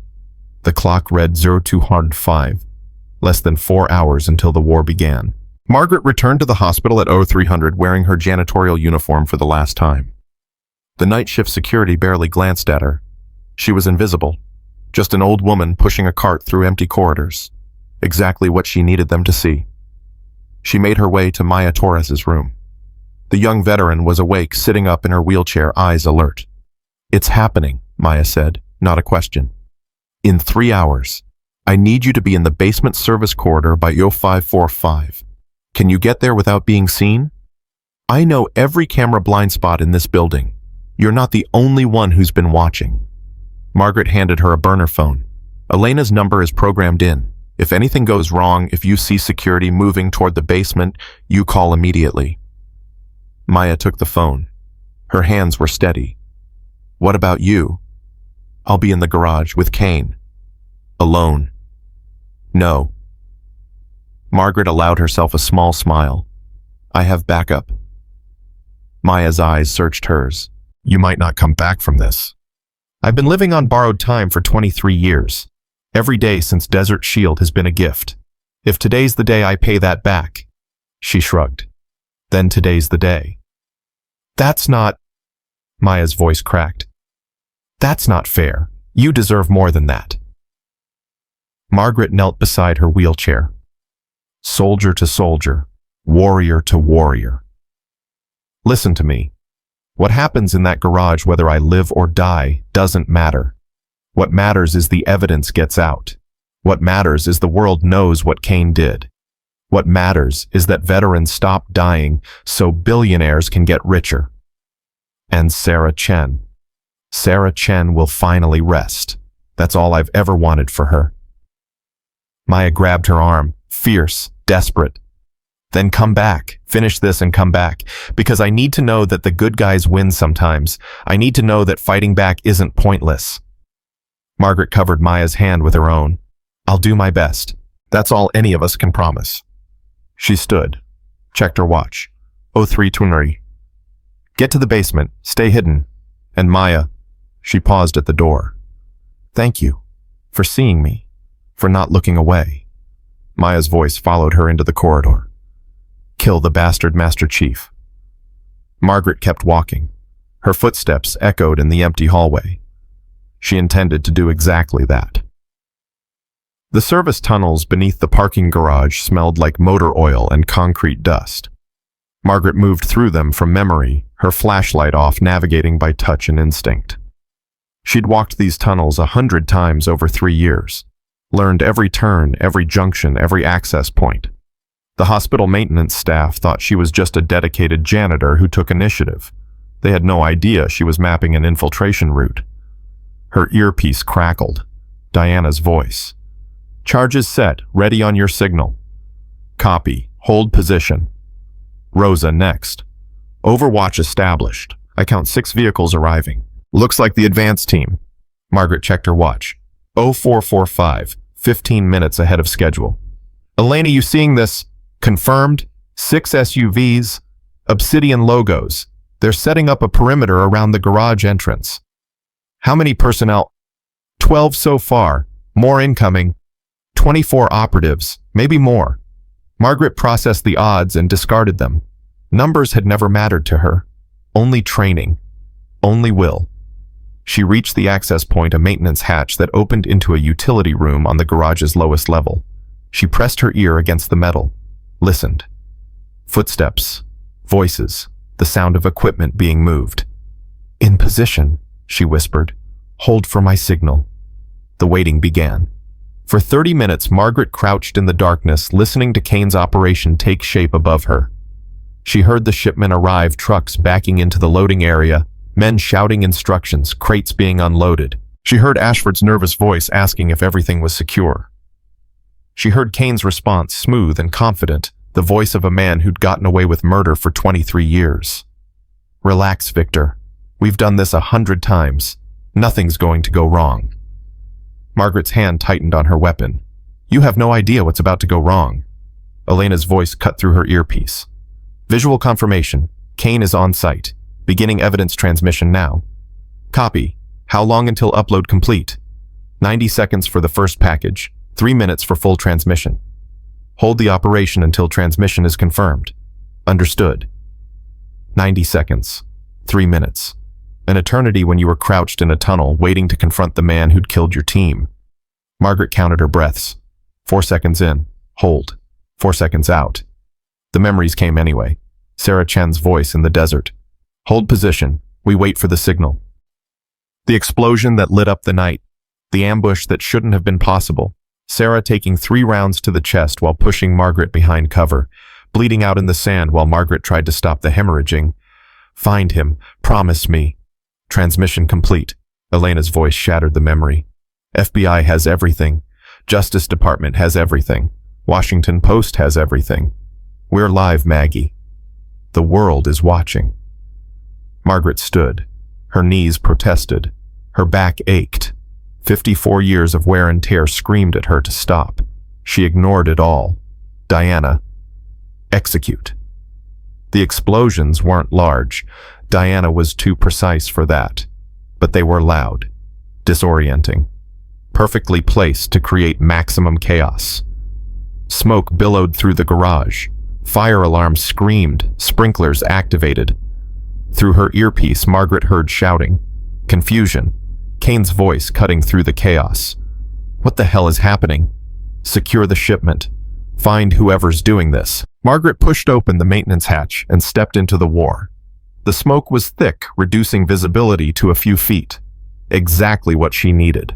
The clock read 0205, less than 4 hours until the war began. Margaret returned to the hospital at 0300 wearing her janitorial uniform for the last time. The night shift security barely glanced at her. She was invisible, just an old woman pushing a cart through empty corridors. Exactly what she needed them to see. She made her way to Maya Torres's room. The young veteran was awake, sitting up in her wheelchair, eyes alert. It's happening, Maya said, not a question. In 3 hours. I need you to be in the basement service corridor by 0545. Can you get there without being seen? I know every camera blind spot in this building. You're not the only one who's been watching. Margaret handed her a burner phone. Elena's number is programmed in. If anything goes wrong, if you see security moving toward the basement, you call immediately. Maya took the phone. Her hands were steady. What about you? I'll be in the garage with Kane. Alone. No. Margaret allowed herself a small smile. I have backup. Maya's eyes searched hers. You might not come back from this. I've been living on borrowed time for 23 years. Every day since Desert Shield has been a gift. If today's the day I pay that back. She shrugged. Then today's the day. That's not... Maya's voice cracked. That's not fair. You deserve more than that. Margaret knelt beside her wheelchair. Soldier to soldier, warrior to warrior. Listen to me. What happens in that garage, whether I live or die, doesn't matter. What matters is the evidence gets out. What matters is the world knows what Kane did. What matters is that veterans stop dying so billionaires can get richer. And Sarah Chen. Sarah Chen will finally rest. That's all I've ever wanted for her. Maya grabbed her arm, fierce, desperate. Then come back, finish this and come back, because I need to know that the good guys win sometimes. I need to know that fighting back isn't pointless. Margaret covered Maya's hand with her own. I'll do my best. That's all any of us can promise. She stood, checked her watch. 03:20. Get to the basement, stay hidden. And Maya, she paused at the door. Thank you for seeing me, for not looking away. Maya's voice followed her into the corridor. Kill the bastard, Master Chief. Margaret kept walking. Her footsteps echoed in the empty hallway. She intended to do exactly that. The service tunnels beneath the parking garage smelled like motor oil and concrete dust. Margaret moved through them from memory, her flashlight off, navigating by touch and instinct. She'd walked these tunnels 100 times over 3 years, learned every turn, every junction, every access point. The hospital maintenance staff thought she was just a dedicated janitor who took initiative. They had no idea she was mapping an infiltration route. Her earpiece crackled. Diana's voice. Charges set, ready on your signal. Copy, hold position. Rosa next. Overwatch established. I count 6 vehicles arriving. Looks like the advance team. Margaret checked her watch. 0445, 15 minutes ahead of schedule. Elena, you seeing this? Confirmed. 6 SUVs, Obsidian logos. They're setting up a perimeter around the garage entrance. How many personnel? 12 so far. More incoming. 24 operatives, maybe more. Margaret processed the odds and discarded them. Numbers had never mattered to her. Only training. Only will. She reached the access point, a maintenance hatch that opened into a utility room on the garage's lowest level. She pressed her ear against the metal. Listened. Footsteps. Voices. The sound of equipment being moved. In position, she whispered. Hold for my signal. The waiting began. For 30 minutes, Margaret crouched in the darkness, listening to Kane's operation take shape above her. She heard the shipment arrive, trucks backing into the loading area, men shouting instructions, crates being unloaded. She heard Ashford's nervous voice asking if everything was secure. She heard Kane's response, smooth and confident, the voice of a man who'd gotten away with murder for 23 years. Relax, Victor. We've done this 100 times. Nothing's going to go wrong. Margaret's hand tightened on her weapon. You have no idea what's about to go wrong. Elena's voice cut through her earpiece. Visual confirmation. Kane is on site. Beginning evidence transmission now. Copy. How long until upload complete? 90 seconds for the first package. 3 minutes for full transmission. Hold the operation until transmission is confirmed. Understood. 90 seconds. 3 minutes. An eternity when you were crouched in a tunnel, waiting to confront the man who'd killed your team. Margaret counted her breaths. 4 seconds in. Hold. 4 seconds out. The memories came anyway. Sarah Chen's voice in the desert. Hold position. We wait for the signal. The explosion that lit up the night. The ambush that shouldn't have been possible. Sarah taking 3 rounds to the chest while pushing Margaret behind cover, bleeding out in the sand while Margaret tried to stop the hemorrhaging. Find him. Promise me. Transmission complete. Elena's voice shattered the memory. FBI has everything. Justice Department has everything. Washington Post has everything. We're live, Maggie. The world is watching. Margaret stood. Her knees protested. Her back ached. 54 years of wear and tear screamed at her to stop. She ignored it all. Diana. Execute. The explosions weren't large. Diana was too precise for that. But they were loud. Disorienting. Perfectly placed to create maximum chaos. Smoke billowed through the garage. Fire alarms screamed. Sprinklers activated. Through her earpiece, Margaret heard shouting. Confusion. Kane's voice cutting through the chaos. What the hell is happening? Secure the shipment. Find whoever's doing this. Margaret pushed open the maintenance hatch and stepped into the war. The smoke was thick, reducing visibility to a few feet. Exactly what she needed.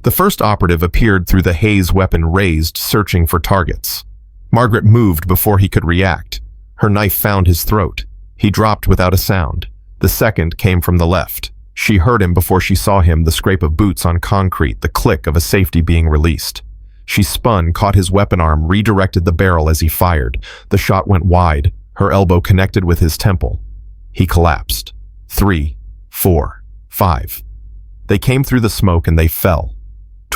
The first operative appeared through the haze, weapon raised, searching for targets. Margaret moved before he could react. Her knife found his throat. He dropped without a sound. The second came from the left. She heard him before she saw him, the scrape of boots on concrete, the click of a safety being released. She spun, caught his weapon arm, redirected the barrel as he fired. The shot went wide. Her elbow connected with his temple. He collapsed. 3, 4, 5. They came through the smoke and they fell.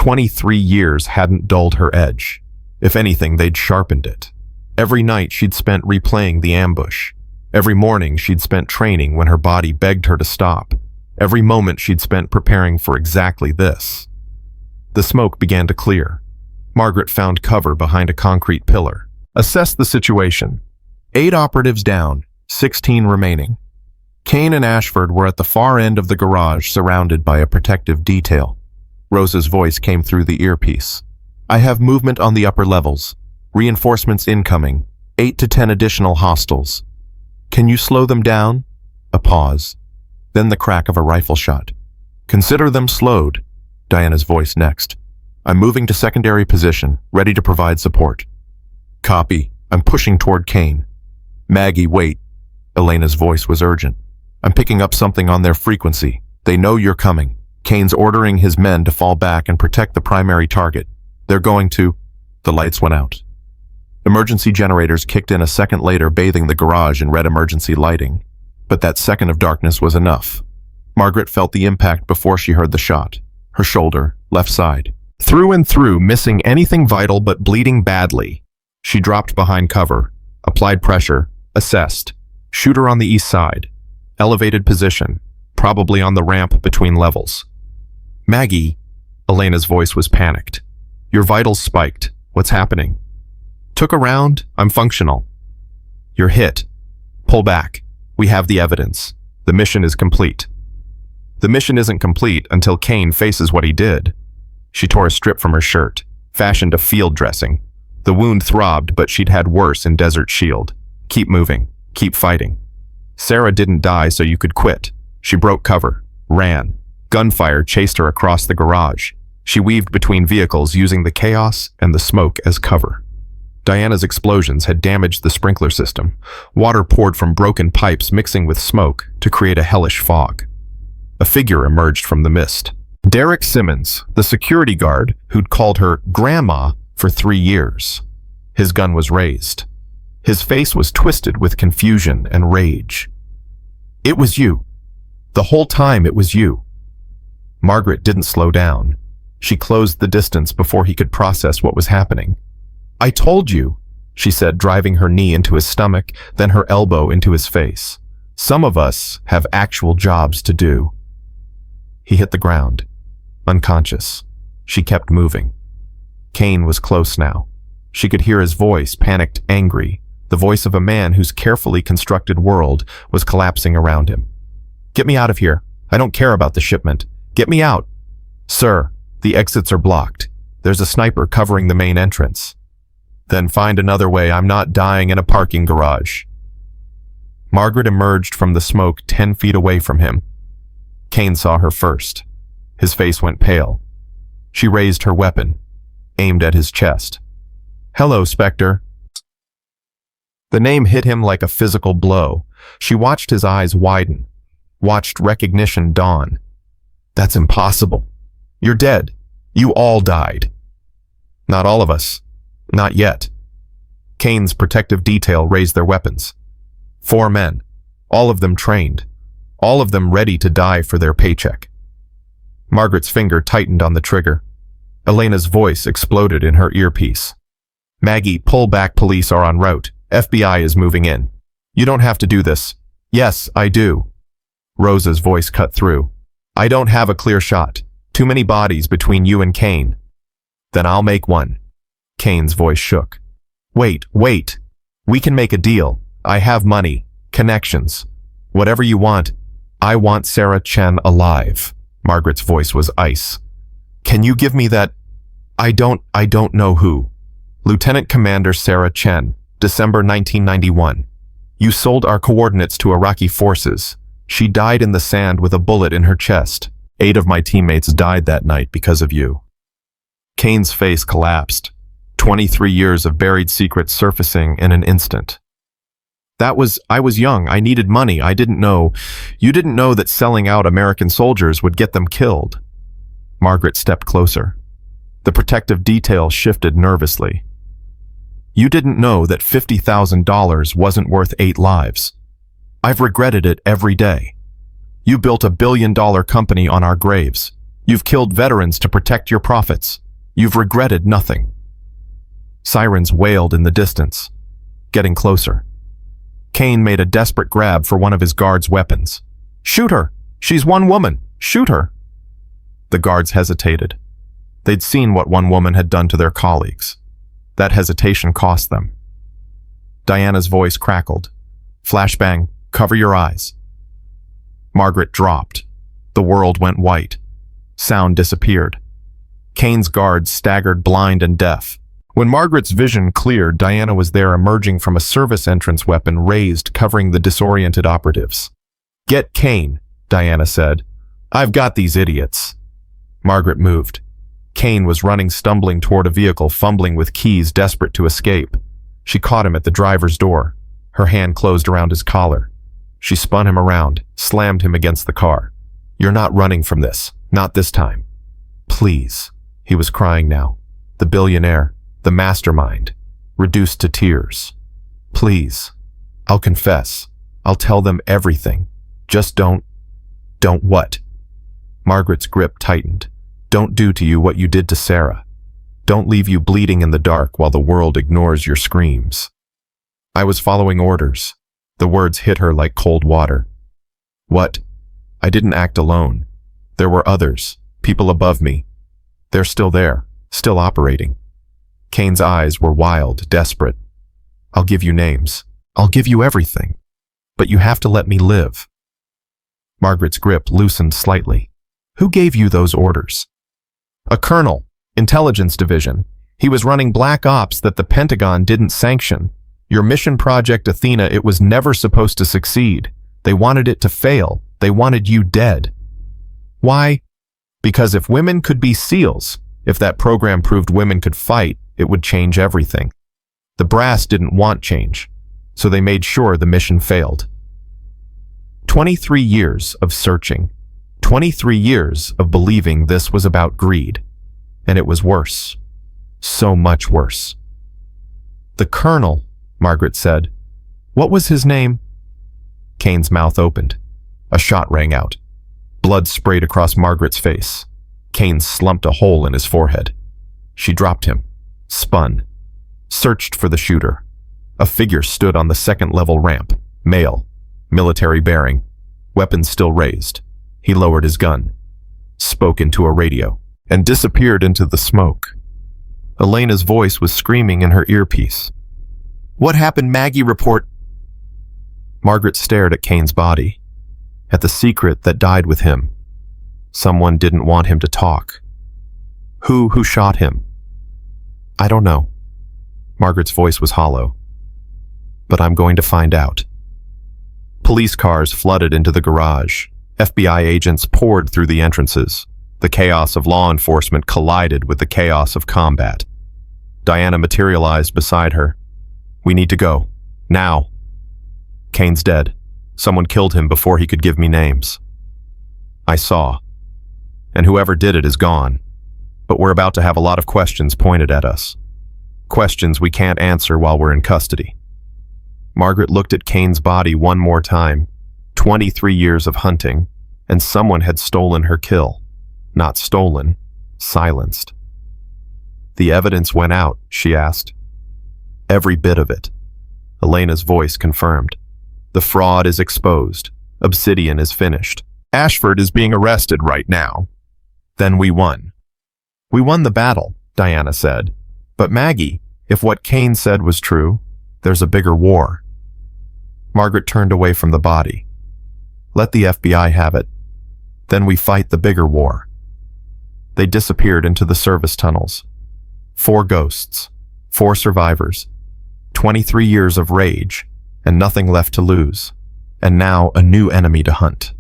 23 years hadn't dulled her edge. If anything, they'd sharpened it. Every night she'd spent replaying the ambush. Every morning she'd spent training when her body begged her to stop. Every moment she'd spent preparing for exactly this. The smoke began to clear. Margaret found cover behind a concrete pillar. Assessed the situation. 8 operatives down, 16 remaining. Kane and Ashford were at the far end of the garage, surrounded by a protective detail. Rosa's voice came through the earpiece. I have movement on the upper levels. Reinforcements incoming. 8 to 10 additional hostiles. Can you slow them down? A pause. Then the crack of a rifle shot. Consider them slowed. Diana's voice next. I'm moving to secondary position, ready to provide support. Copy. I'm pushing toward Kane. Maggie, wait. Elena's voice was urgent. I'm picking up something on their frequency. They know you're coming. Kane's ordering his men to fall back and protect the primary target. They're going to... The lights went out. Emergency generators kicked in a second later, bathing the garage in red emergency lighting. But that second of darkness was enough. Margaret felt the impact before she heard the shot. Her shoulder, left side. Through and through, missing anything vital but bleeding badly. She dropped behind cover, applied pressure, assessed. Shooter on the east side. Elevated position, probably on the ramp between levels. Maggie, Elena's voice was panicked. Your vitals spiked. What's happening? Took a round. I'm functional. You're hit. Pull back. We have the evidence. The mission is complete. The mission isn't complete until Kane faces what he did. She tore a strip from her shirt, fashioned a field dressing. The wound throbbed, but she'd had worse in Desert Shield. Keep moving. Keep fighting. Sarah didn't die so you could quit. She broke cover, ran. Gunfire chased her across the garage. She weaved between vehicles using the chaos and the smoke as cover. Diana's explosions had damaged the sprinkler system. Water poured from broken pipes mixing with smoke to create a hellish fog. A figure emerged from the mist. Derek Simmons, the security guard who'd called her Grandma for 3 years. His gun was raised. His face was twisted with confusion and rage. It was you. The whole time it was you. Margaret didn't slow down. She closed the distance before he could process what was happening. I told you, she said, driving her knee into his stomach, then her elbow into his face. Some of us have actual jobs to do. He hit the ground, unconscious. She kept moving. Kane was close now. She could hear his voice, panicked, angry, the voice of a man whose carefully constructed world was collapsing around him. Get me out of here. I don't care about the shipment. Get me out. Sir, the exits are blocked. There's a sniper covering the main entrance. Then find another way. I'm not dying in a parking garage. Margaret emerged from the smoke 10 feet away from him. Kane saw her first. His face went pale. She raised her weapon, aimed at his chest. Hello, Spectre. The name hit him like a physical blow. She watched his eyes widen, watched recognition dawn. That's impossible. You're dead. You all died. Not all of us. Not yet. Kane's protective detail raised their weapons. 4 men, all of them trained, all of them ready to die for their paycheck. Margaret's finger tightened on the trigger. Elena's voice exploded in her earpiece. Maggie, pull back, police are en route. FBI is moving in. You don't have to do this. Yes, I do. Rosa's voice cut through. I don't have a clear shot. Too many bodies between you and Kane. Then I'll make one. Kane's voice shook. Wait. We can make a deal. I have money, connections. Whatever you want. I want Sarah Chen alive. Margaret's voice was ice. Can you give me that? I don't know who. Lieutenant Commander Sarah Chen, December 1991. You sold our coordinates to Iraqi forces. She died in the sand with a bullet in her chest. 8 of my teammates died that night because of you. Kane's face collapsed. 23 years of buried secrets surfacing in an instant. I was young. I needed money. I didn't know. You didn't know that selling out American soldiers would get them killed. Margaret stepped closer. The protective detail shifted nervously. You didn't know that $50,000 wasn't worth 8 lives. I've regretted it every day. You built a $1 billion company on our graves. You've killed veterans to protect your profits. You've regretted nothing. Sirens wailed in the distance, getting closer. Kane made a desperate grab for one of his guards' weapons. "Shoot her! She's one woman! Shoot her!" The guards hesitated. They'd seen what one woman had done to their colleagues. That hesitation cost them. Diana's voice crackled. "Flashbang, cover your eyes." Margaret dropped. The world went white. Sound disappeared. Kane's guards staggered blind and deaf. When Margaret's vision cleared, Diana was there emerging from a service entrance weapon raised, covering the disoriented operatives. "Get Kane," Diana said. "I've got these idiots." Margaret moved. Kane was running, stumbling toward a vehicle, fumbling with keys, desperate to escape. She caught him at the driver's door. Her hand closed around his collar. She spun him around, slammed him against the car. "You're not running from this. Not this time." "Please." He was crying now. The billionaire, the mastermind, reduced to tears. "Please. I'll confess. I'll tell them everything. Just don't..." "Don't what?" Margaret's grip tightened. "Don't do to you what you did to Sarah. Don't leave you bleeding in the dark while the world ignores your screams." "I was following orders." The words hit her like cold water. "What? I didn't act alone. There were others, people above me. They're still there, still operating." Kane's eyes were wild, desperate. "I'll give you names. I'll give you everything. But you have to let me live." Margaret's grip loosened slightly. "Who gave you those orders?" "A colonel, Intelligence Division. He was running black ops that the Pentagon didn't sanction. Your mission project, Athena, it was never supposed to succeed. They wanted it to fail. They wanted you dead." "Why?" "Because if women could be SEALs, if that program proved women could fight, it would change everything. The brass didn't want change, so they made sure the mission failed." 23 years of searching. 23 years of believing this was about greed. And it was worse. So much worse. "The colonel," Margaret said. "What was his name?" Kane's mouth opened. A shot rang out. Blood sprayed across Margaret's face. Kane slumped a hole in his forehead. She dropped him, spun, searched for the shooter. A figure stood on the second-level ramp, male, military bearing, weapons still raised. He lowered his gun, spoke into a radio, and disappeared into the smoke. Elena's voice was screaming in her earpiece. "What happened, Maggie? Report." Margaret stared at Kane's body, at the secret that died with him. Someone didn't want him to talk. Who shot him? "I don't know." Margaret's voice was hollow. "But I'm going to find out." Police cars flooded into the garage. FBI agents poured through the entrances. The chaos of law enforcement collided with the chaos of combat. Diana materialized beside her. "We need to go. Now." "Kane's dead. Someone killed him before he could give me names." "I saw. And whoever did it is gone. But we're about to have a lot of questions pointed at us. Questions we can't answer while we're in custody." Margaret looked at Kane's body one more time. 23 years of hunting, and someone had stolen her kill. Not stolen, silenced. "The evidence went out?" she asked. "Every bit of it." Elena's voice confirmed. "The fraud is exposed. Obsidian is finished. Ashford is being arrested right now." "Then we won." "We won the battle," Diana said. "But Maggie, if what Kane said was true, there's a bigger war." Margaret turned away from the body. "Let the FBI have it. Then we fight the bigger war." They disappeared into the service tunnels. 4 ghosts, 4 survivors, 23 years of rage, and nothing left to lose, and now a new enemy to hunt.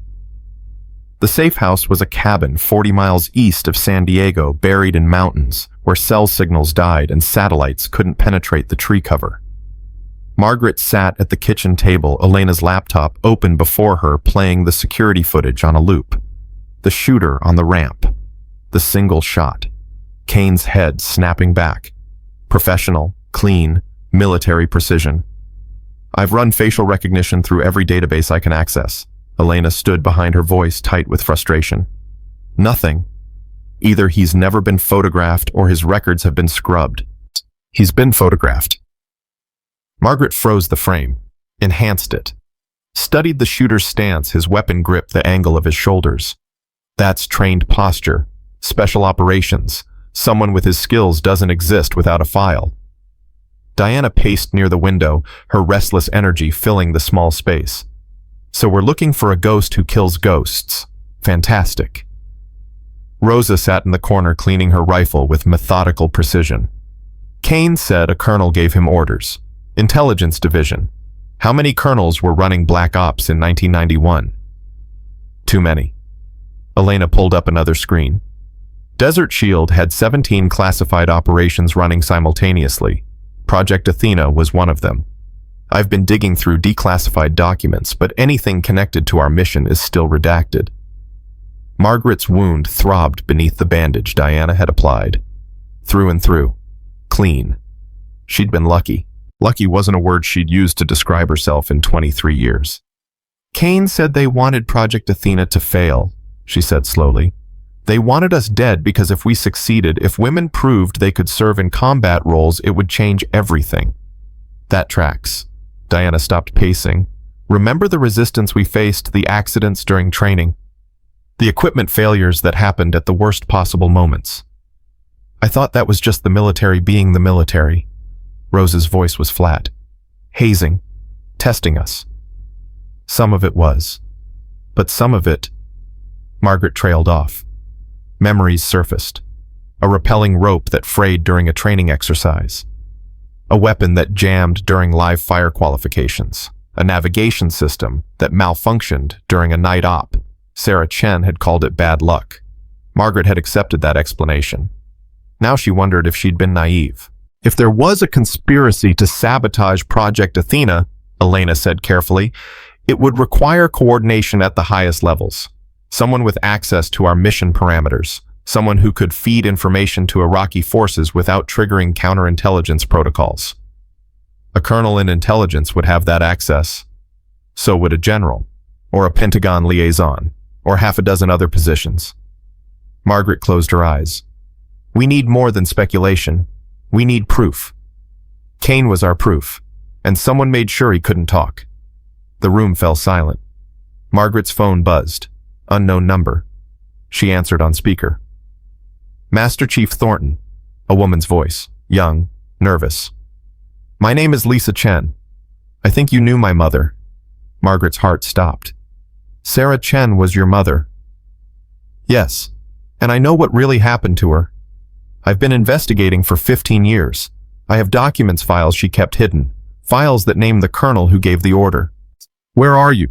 The safe house was a cabin 40 miles east of San Diego, buried in mountains, where cell signals died and satellites couldn't penetrate the tree cover. Margaret sat at the kitchen table, Elena's laptop open before her, playing the security footage on a loop. The shooter on the ramp. The single shot. Kane's head snapping back. Professional, clean, military precision. "I've run facial recognition through every database I can access." Elena stood behind her, voice tight with frustration. "Nothing. Either he's never been photographed or his records have been scrubbed. He's been photographed. Margaret froze the frame, enhanced it, studied the shooter's stance, his weapon grip, the angle of his shoulders. That's trained posture, special operations. Someone with his skills doesn't exist without a file. Diana paced near the window, her restless energy filling the small space. So we're looking for a ghost who kills ghosts. Fantastic. Rosa sat in the corner cleaning her rifle with methodical precision. Kane said a colonel gave him orders. Intelligence Division. How many colonels were running Black Ops in 1991? Too many. Elena pulled up another screen. Desert Shield had 17 classified operations running simultaneously. Project Athena was one of them. I've been digging through declassified documents, but anything connected to our mission is still redacted. Margaret's wound throbbed beneath the bandage Diana had applied. Through and through. Clean. She'd been lucky. Lucky wasn't a word she'd used to describe herself in 23 years. Kane said they wanted Project Athena to fail, she said slowly. They wanted us dead because if we succeeded, if women proved they could serve in combat roles, it would change everything. That tracks. Diana stopped pacing. Remember the resistance we faced, the accidents during training? The equipment failures that happened at the worst possible moments. I thought that was just the military being the military. Rose's voice was flat. Hazing. Testing us. Some of it was. But some of it... Margaret trailed off. Memories surfaced. A rappelling rope that frayed during a training exercise. A weapon that jammed during live fire qualifications. A navigation system that malfunctioned during a night op. Sarah Chen had called it bad luck. Margaret had accepted that explanation. Now she wondered if she'd been naive. If there was a conspiracy to sabotage Project Athena, Elena said carefully, it would require coordination at the highest levels. Someone with access to our mission parameters. Someone who could feed information to Iraqi forces without triggering counterintelligence protocols. A colonel in intelligence would have that access. So would a general, or a Pentagon liaison, or half a dozen other positions. Margaret closed her eyes. We need more than speculation. We need proof. Kane was our proof, and someone made sure he couldn't talk. The room fell silent. Margaret's phone buzzed. Unknown number. She answered on speaker. Master Chief Thornton, a woman's voice, young, nervous. My name is Lisa Chen. I think you knew my mother. Margaret's heart stopped. Sarah Chen was your mother. Yes, and I know what really happened to her. I've been investigating for 15 years. I have documents files she kept hidden, files that name the colonel who gave the order. Where are you?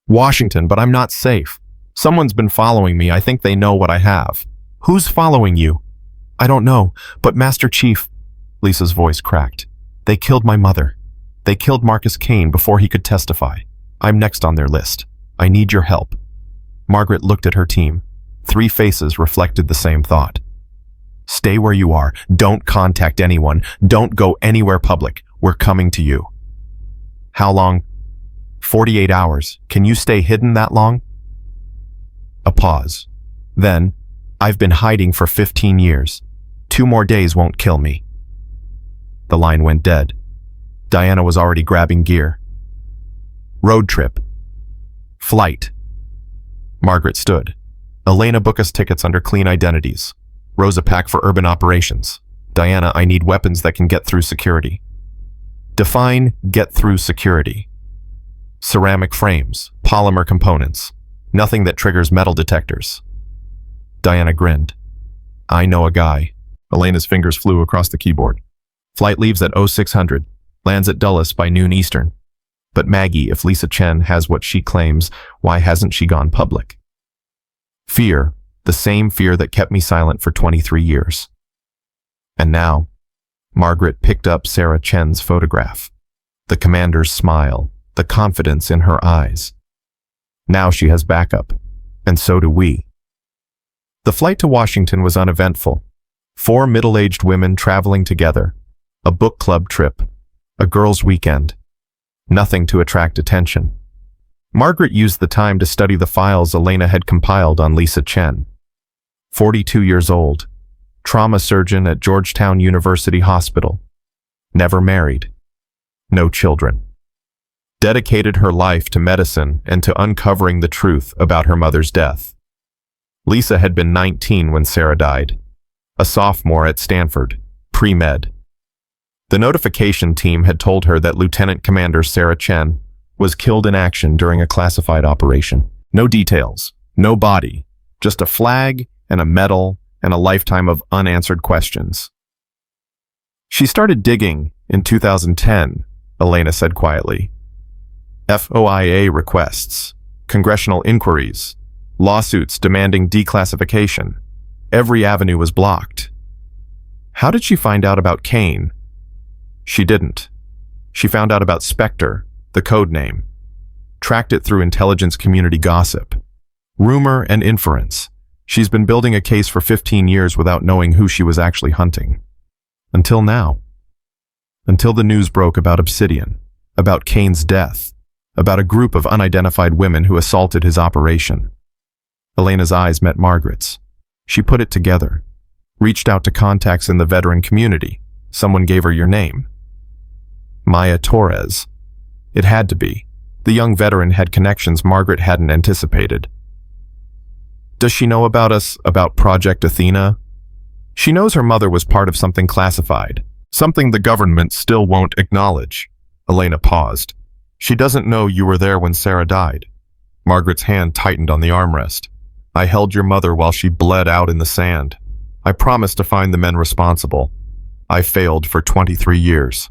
Washington, but I'm not safe. Someone's been following me. I think they know what I have. Who's following you? I don't know, but Master Chief, Lisa's voice cracked. They killed my mother. They killed Marcus Kane before he could testify. I'm next on their list. I need your help. Margaret looked at her team. 3 faces reflected the same thought. Stay where you are. Don't contact anyone. Don't go anywhere public. We're coming to you. How long? 48 hours. Can you stay hidden that long? A pause. Then, I've been hiding for 15 years. 2 more days won't kill me. The line went dead. Diana was already grabbing gear. Road trip. Flight. Margaret stood. Elena, book us tickets under clean identities. Rosa, pack for urban operations. Diana, I need weapons that can get through security. Define get through security. Ceramic frames, polymer components. Nothing that triggers metal detectors. Diana grinned. I know a guy. Elena's fingers flew across the keyboard. Flight leaves at 0600, lands at Dulles by noon Eastern. But Maggie, if Lisa Chen has what she claims, why hasn't she gone public? Fear, the same fear that kept me silent for 23 years. And now, Margaret picked up Sarah Chen's photograph. The commander's smile, the confidence in her eyes. Now she has backup, and so do we. The flight to Washington was uneventful. 4 middle-aged women traveling together. A book club trip. A girls' weekend. Nothing to attract attention. Margaret used the time to study the files Elena had compiled on Lisa Chen. 42 years old, trauma surgeon at Georgetown University Hospital. Never married. No children. Dedicated her life to medicine and to uncovering the truth about her mother's death. Lisa had been 19 when Sarah died, a sophomore at Stanford, pre-med. The notification team had told her that Lieutenant Commander Sarah Chen was killed in action during a classified operation. No details, no body, just a flag and a medal and a lifetime of unanswered questions. She started digging in 2010, Elena said quietly. FOIA requests, congressional inquiries, lawsuits demanding declassification. Every avenue was blocked. How did she find out about Kane? She didn't. She found out about Spectre, the code name. Tracked it through intelligence community gossip. Rumor and inference. She's been building a case for 15 years without knowing who she was actually hunting. Until now. Until the news broke about Obsidian, about Kane's death, about a group of unidentified women who assaulted his operation. Elena's eyes met Margaret's. She put it together, reached out to contacts in the veteran community. Someone gave her your name. Maya Torres. It had to be. The young veteran had connections Margaret hadn't anticipated. Does she know about us, about Project Athena? She knows her mother was part of something classified, something the government still won't acknowledge. Elena paused. She doesn't know you were there when Sarah died. Margaret's hand tightened on the armrest. I held your mother while she bled out in the sand. I promised to find the men responsible. I failed for 23 years.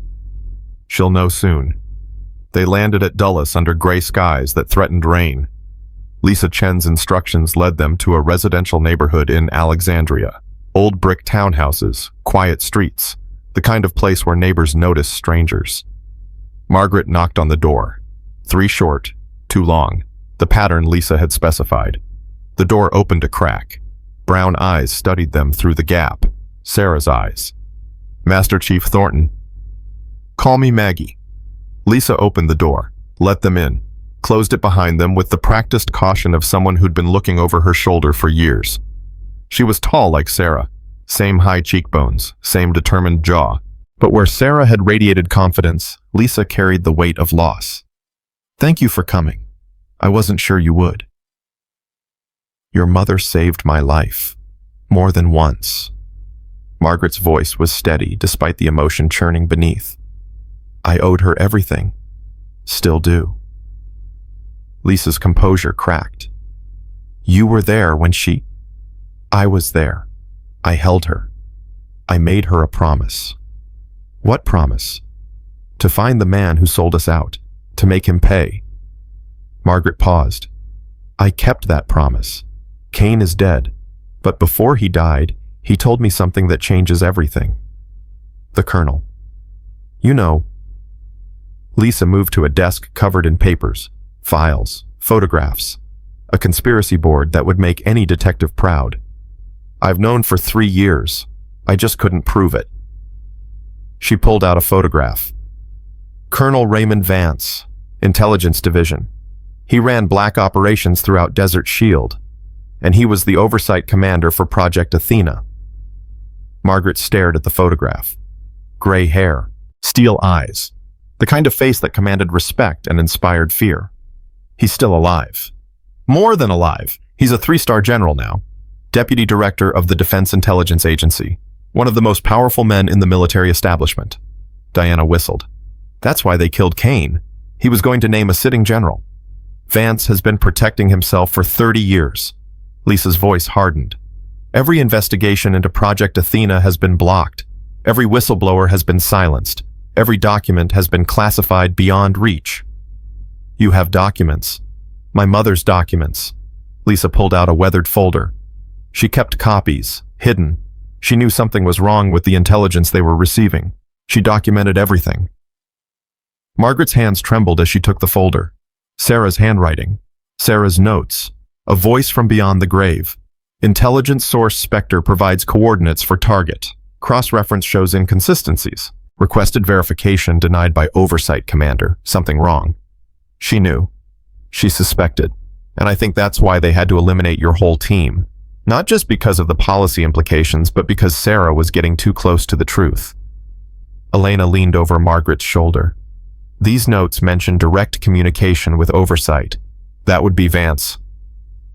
She'll know soon. They landed at Dulles under gray skies that threatened rain. Lisa Chen's instructions led them to a residential neighborhood in Alexandria. Old brick townhouses, quiet streets, the kind of place where neighbors notice strangers. Margaret knocked on the door. 3 short, 2 long, the pattern Lisa had specified. The door opened a crack. Brown eyes studied them through the gap. Sarah's eyes. Master Chief Thornton. Call me Maggie. Lisa opened the door, let them in, closed it behind them with the practiced caution of someone who'd been looking over her shoulder for years. She was tall like Sarah, same high cheekbones, same determined jaw. But where Sarah had radiated confidence, Lisa carried the weight of loss. Thank you for coming. I wasn't sure you would. Your mother saved my life. More than once. Margaret's voice was steady despite the emotion churning beneath. I owed her everything. Still do. Lisa's composure cracked. You were there when she... I was there. I held her. I made her a promise. What promise? To find the man who sold us out, to make him pay. Margaret paused. I kept that promise. Kane is dead, but before he died, he told me something that changes everything. The Colonel. You know. Lisa moved to a desk covered in papers, files, photographs, a conspiracy board that would make any detective proud. I've known for 3 years. I just couldn't prove it. She pulled out a photograph. Colonel Raymond Vance, Intelligence Division. He ran black operations throughout Desert Shield, and he was the oversight commander for Project Athena. Margaret stared at the photograph. Gray hair, steel eyes, the kind of face that commanded respect and inspired fear. He's still alive. More than alive. He's a 3-star general now, deputy director of the Defense Intelligence Agency, one of the most powerful men in the military establishment. Diana whistled. That's why they killed Kane. He was going to name a sitting general. Vance has been protecting himself for 30 years. Lisa's voice hardened. Every investigation into Project Athena has been blocked. Every whistleblower has been silenced. Every document has been classified beyond reach. You have documents. My mother's documents. Lisa pulled out a weathered folder. She kept copies, hidden. She knew something was wrong with the intelligence they were receiving. She documented everything. Margaret's hands trembled as she took the folder. Sarah's handwriting. Sarah's notes. A voice from beyond the grave. Intelligence source Spectre provides coordinates for target. Cross-reference shows inconsistencies. Requested verification denied by oversight commander. Something wrong. She knew. She suspected. And I think that's why they had to eliminate your whole team. Not just because of the policy implications, but because Sarah was getting too close to the truth. Elena leaned over Margaret's shoulder. These notes mention direct communication with oversight. That would be Vance.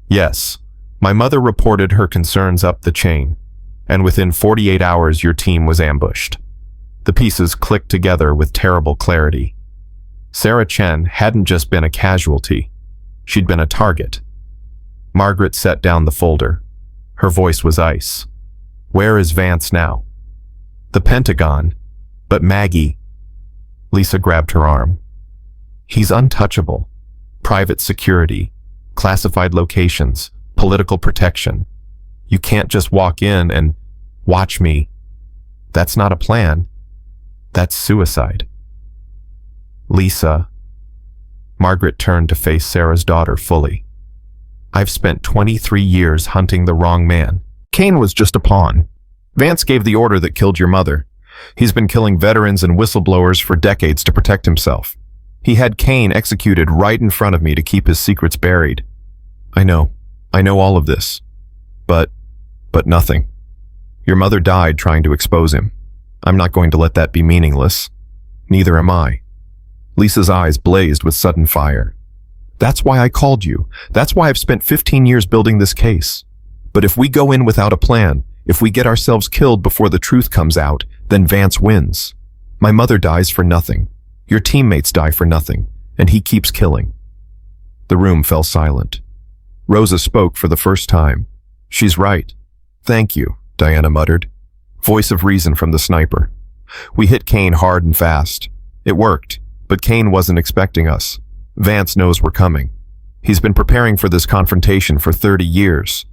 Yes, my mother reported her concerns up the chain, and within 48 hours your team was ambushed. The pieces clicked together with terrible clarity. Sarah Chen hadn't just been a casualty. She'd been a target. Margaret set down the folder. Her voice was ice. Where is Vance now? The Pentagon. But Maggie. Lisa grabbed her arm. He's untouchable. Private security, classified locations, political protection. You can't just walk in and watch me. That's not a plan. That's suicide. Lisa. Margaret turned to face Sarah's daughter fully. I've spent 23 years hunting the wrong man. Kane was just a pawn. Vance gave the order that killed your mother. He's been killing veterans and whistleblowers for decades to protect himself. He had Kane executed right in front of me to keep his secrets buried. I know all of this. But nothing. Your mother died trying to expose him. I'm not going to let that be meaningless. Neither am I. Lisa's eyes blazed with sudden fire. That's why I called you. That's why I've spent 15 years building this case. But if we go in without a plan, if we get ourselves killed before the truth comes out, then Vance wins. My mother dies for nothing. Your teammates die for nothing, and he keeps killing. The room fell silent. Rosa spoke for the first time. She's right. Thank you, Diana muttered. Voice of reason from the sniper. We hit Kane hard and fast. It worked, but Kane wasn't expecting us. Vance knows we're coming. He's been preparing for this confrontation for 30 years.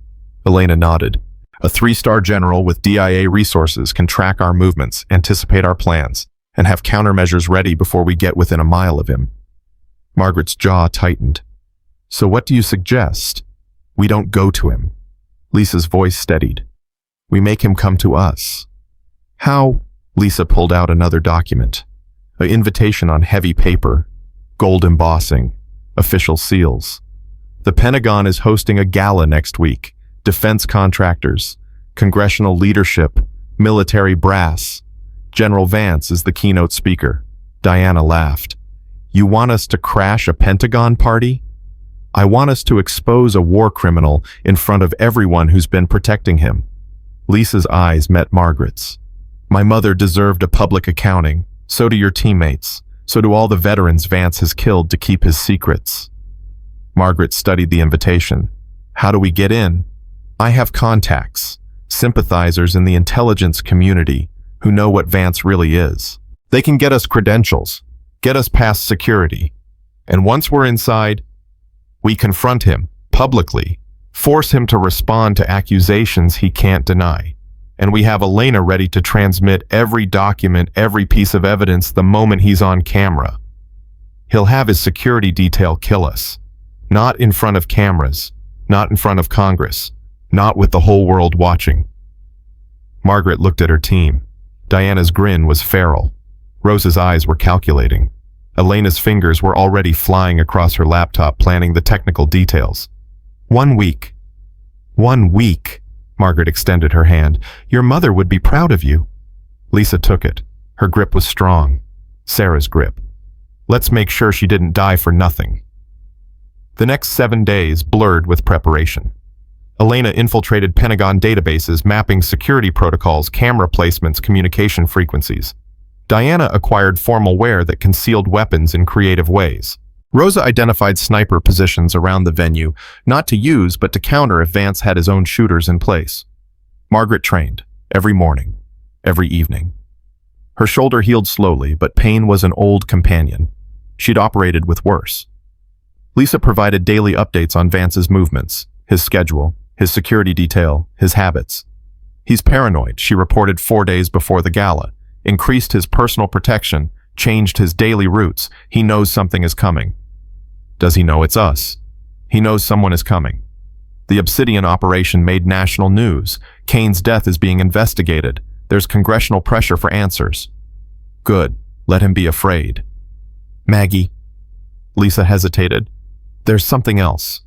Elena nodded. A 3-star general with DIA resources can track our movements, anticipate our plans, and have countermeasures ready before we get within a mile of him. Margaret's jaw tightened. So what do you suggest? We don't go to him. Lisa's voice steadied. We make him come to us. How? Lisa pulled out another document. An invitation on heavy paper, gold embossing, official seals. The Pentagon is hosting a gala next week. Defense contractors, congressional leadership, military brass. General Vance is the keynote speaker. Diana laughed. You want us to crash a Pentagon party? I want us to expose a war criminal in front of everyone who's been protecting him. Lisa's eyes met Margaret's. My mother deserved a public accounting. So do your teammates. So do all the veterans Vance has killed to keep his secrets. Margaret studied the invitation. How do we get in? I have contacts, sympathizers in the intelligence community who know what Vance really is. They can get us credentials, get us past security. And once we're inside, we confront him publicly, force him to respond to accusations he can't deny. And we have Elena ready to transmit every document, every piece of evidence the moment he's on camera. He'll have his security detail kill us. Not in front of cameras, not in front of Congress, not with the whole world watching. Margaret looked at her team. Diana's grin was feral. Rosa's eyes were calculating. Elena's fingers were already flying across her laptop planning the technical details. 1 week. 1 week. Margaret extended her hand. Your mother would be proud of you. Lisa took it. Her grip was strong. Sarah's grip. Let's make sure she didn't die for nothing. The next 7 days blurred with preparation. Elena infiltrated Pentagon databases mapping security protocols, camera placements, communication frequencies. Diana acquired formal wear that concealed weapons in creative ways. Rosa identified sniper positions around the venue, not to use but to counter if Vance had his own shooters in place. Margaret trained, every morning, every evening. Her shoulder healed slowly, but pain was an old companion. She'd operated with worse. Lisa provided daily updates on Vance's movements, his schedule, his security detail, his habits. He's paranoid, she reported 4 days before the gala. Increased his personal protection, changed his daily routes. He knows something is coming. Does he know it's us? He knows someone is coming. The Obsidian operation made national news. Kane's death is being investigated. There's congressional pressure for answers. Good. Let him be afraid. Maggie. Lisa hesitated. There's something else.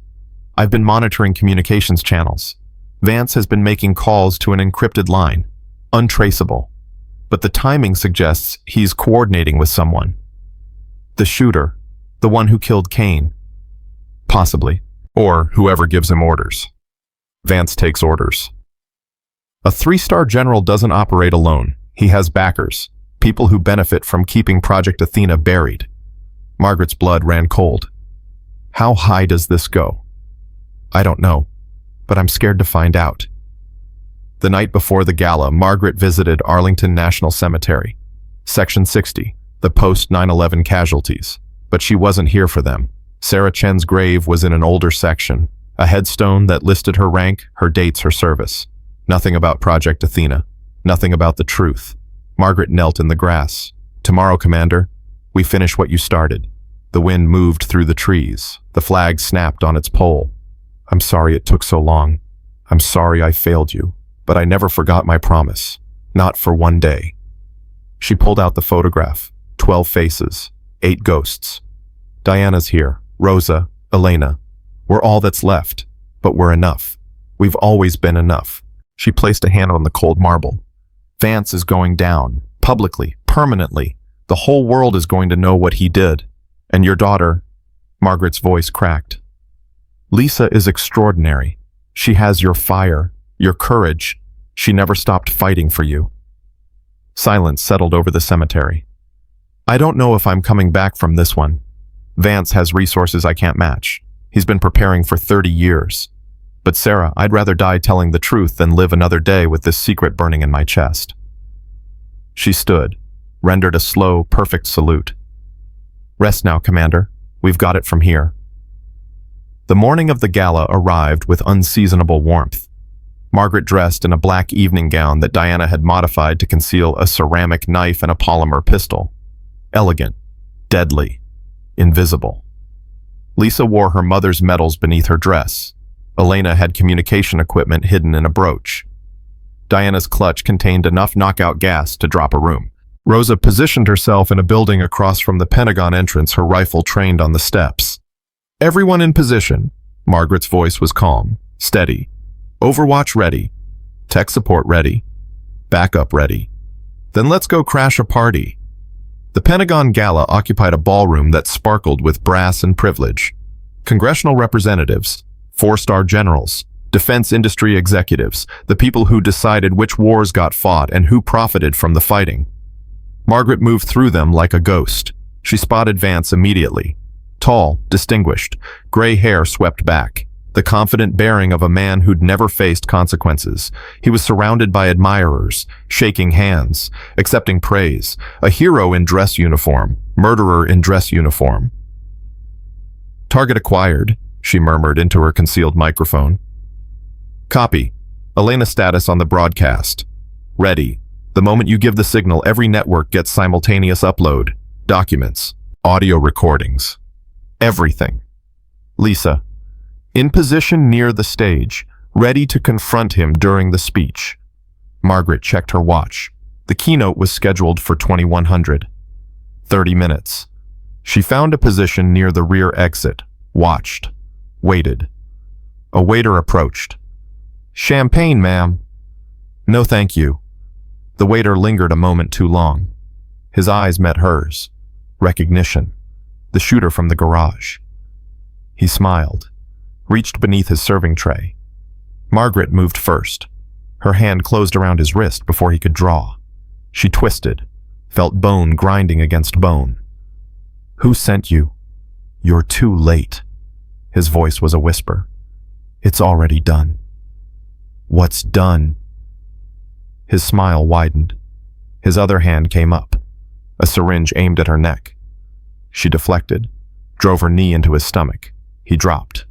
I've been monitoring communications channels. Vance has been making calls to an encrypted line, untraceable, but the timing suggests he's coordinating with someone. The shooter, the one who killed Kane. Possibly. Or whoever gives him orders. Vance takes orders. A 3-star general doesn't operate alone. He has backers, people who benefit from keeping Project Athena buried. Margaret's blood ran cold. How high does this go? I don't know, but I'm scared to find out. The night before the gala, Margaret visited Arlington National Cemetery, Section 60, the post-9/11 casualties, but she wasn't here for them. Sarah Chen's grave was in an older section, a headstone that listed her rank, her dates, her service. Nothing about Project Athena, nothing about the truth. Margaret knelt in the grass. Tomorrow, Commander, we finish what you started. The wind moved through the trees. The flag snapped on its pole. I'm sorry it took so long. I'm sorry I failed you, but I never forgot my promise. Not for one day. She pulled out the photograph. 12 faces, 8 ghosts. Diana's here. Rosa, Elena. We're all that's left, but we're enough. We've always been enough. She placed a hand on the cold marble. Vance is going down, publicly, permanently. The whole world is going to know what he did. And your daughter, Margaret's voice cracked. Lisa is extraordinary. She has your fire, your courage. She never stopped fighting for you. Silence settled over the cemetery. I don't know if I'm coming back from this one. Vance has resources I can't match. He's been preparing for 30 years. But Sarah, I'd rather die telling the truth than live another day with this secret burning in my chest. She stood, rendered a slow, perfect salute. Rest now, Commander. We've got it from here. The morning of the gala arrived with unseasonable warmth. Margaret dressed in a black evening gown that Diana had modified to conceal a ceramic knife and a polymer pistol. Elegant, deadly, invisible. Lisa wore her mother's medals beneath her dress. Elena had communication equipment hidden in a brooch. Diana's clutch contained enough knockout gas to drop a room. Rosa positioned herself in a building across from the Pentagon entrance, her rifle trained on the steps. Everyone in position. Margaret's voice was calm, steady. Overwatch ready. Tech support ready. Backup ready. Then let's go crash a party. The Pentagon Gala occupied a ballroom that sparkled with brass and privilege. Congressional representatives, 4-star generals, defense industry executives, the people who decided which wars got fought and who profited from the fighting. Margaret moved through them like a ghost. She spotted Vance immediately. Tall, distinguished, gray hair swept back, the confident bearing of a man who'd never faced consequences. He was surrounded by admirers, shaking hands, accepting praise, a hero in dress uniform, murderer in dress uniform. Target acquired, she murmured into her concealed microphone. Copy. Elena status on the broadcast. Ready. The moment you give the signal, every network gets simultaneous upload. Documents. Audio recordings. Everything. Lisa. In position near the stage, ready to confront him during the speech. Margaret checked her watch. The keynote was scheduled for 2100. 30 minutes. She found a position near the rear exit, watched, waited. A waiter approached. Champagne, ma'am. No, thank you. The waiter lingered a moment too long. His eyes met hers. Recognition. The shooter from the garage. He smiled, reached beneath his serving tray. Margaret moved first. Her hand closed around his wrist before he could draw. She twisted, felt bone grinding against bone. Who sent you? You're too late. His voice was a whisper. It's already done. What's done? His smile widened. His other hand came up, a syringe aimed at her neck. She deflected, drove her knee into his stomach. He dropped.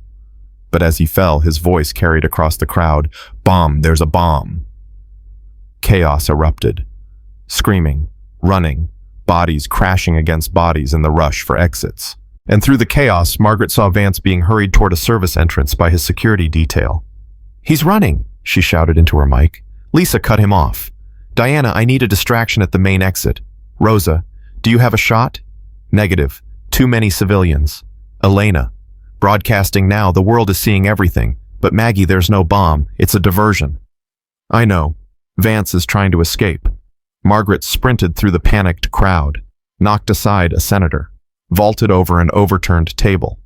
But as he fell, his voice carried across the crowd, "Bomb, there's a bomb." Chaos erupted. Screaming, running, bodies crashing against bodies in the rush for exits. And through the chaos, Margaret saw Vance being hurried toward a service entrance by his security detail. "He's running," she shouted into her mic. Lisa cut him off. "Diana, I need a distraction at the main exit. Rosa, do you have a shot?" "Negative. Too many civilians." "Elena, broadcasting now, the world is seeing everything. But Maggie, there's no bomb. It's a diversion. I know. Vance is trying to escape. Margaret sprinted through the panicked crowd, knocked aside a senator, vaulted over an overturned table.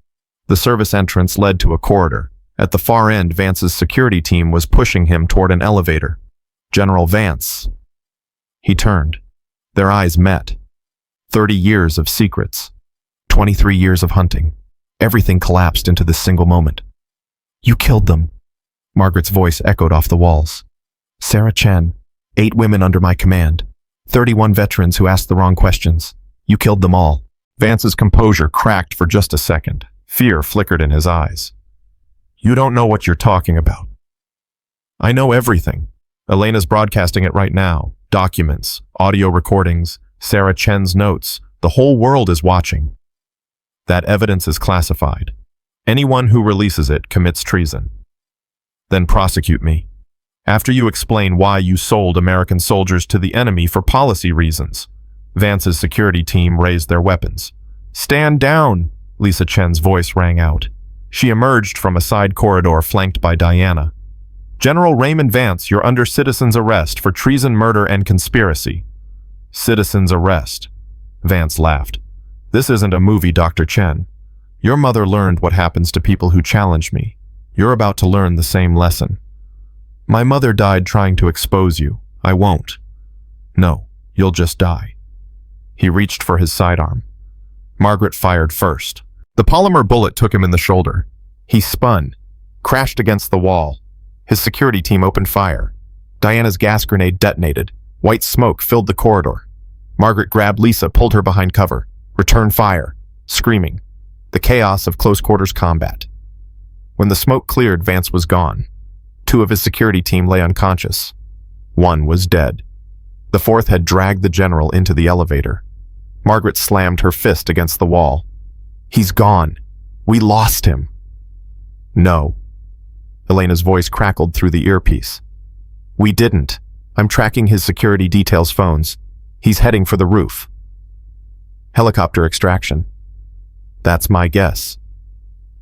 The service entrance led to a corridor. At the far end, Vance's security team was pushing him toward an elevator. General Vance. He turned. Their eyes met. 30 years of secrets. 23 years of hunting. Everything collapsed into this single moment. You killed them. Margaret's voice echoed off the walls. Sarah Chen, 8 women under my command. 31 veterans who asked the wrong questions. You killed them all. Vance's composure cracked for just a second. Fear flickered in his eyes. You don't know what you're talking about. I know everything. Elena's broadcasting it right now. Documents, audio recordings, Sarah Chen's notes. The whole world is watching. That evidence is classified. Anyone who releases it commits treason. Then prosecute me. After you explain why you sold American soldiers to the enemy for policy reasons. Vance's security team raised their weapons. Stand down, Lisa Chen's voice rang out. She emerged from a side corridor flanked by Diana. General Raymond Vance, you're under citizen's arrest for treason, murder, and conspiracy. Citizen's arrest. Vance laughed. This isn't a movie, Dr. Chen. Your mother learned what happens to people who challenge me. You're about to learn the same lesson. My mother died trying to expose you. I won't. No, you'll just die. He reached for his sidearm. Margaret fired first. The polymer bullet took him in the shoulder. He spun, crashed against the wall. His security team opened fire. Diana's gas grenade detonated. White smoke filled the corridor. Margaret grabbed Lisa, pulled her behind cover. Return fire, screaming. The chaos of close-quarters combat. When the smoke cleared, Vance was gone. 2 of his security team lay unconscious. 1 was dead. The 4th had dragged the general into the elevator. Margaret slammed her fist against the wall. He's gone. We lost him. No. Elena's voice crackled through the earpiece. We didn't. I'm tracking his security details phones. He's heading for the roof. Helicopter extraction. That's my guess.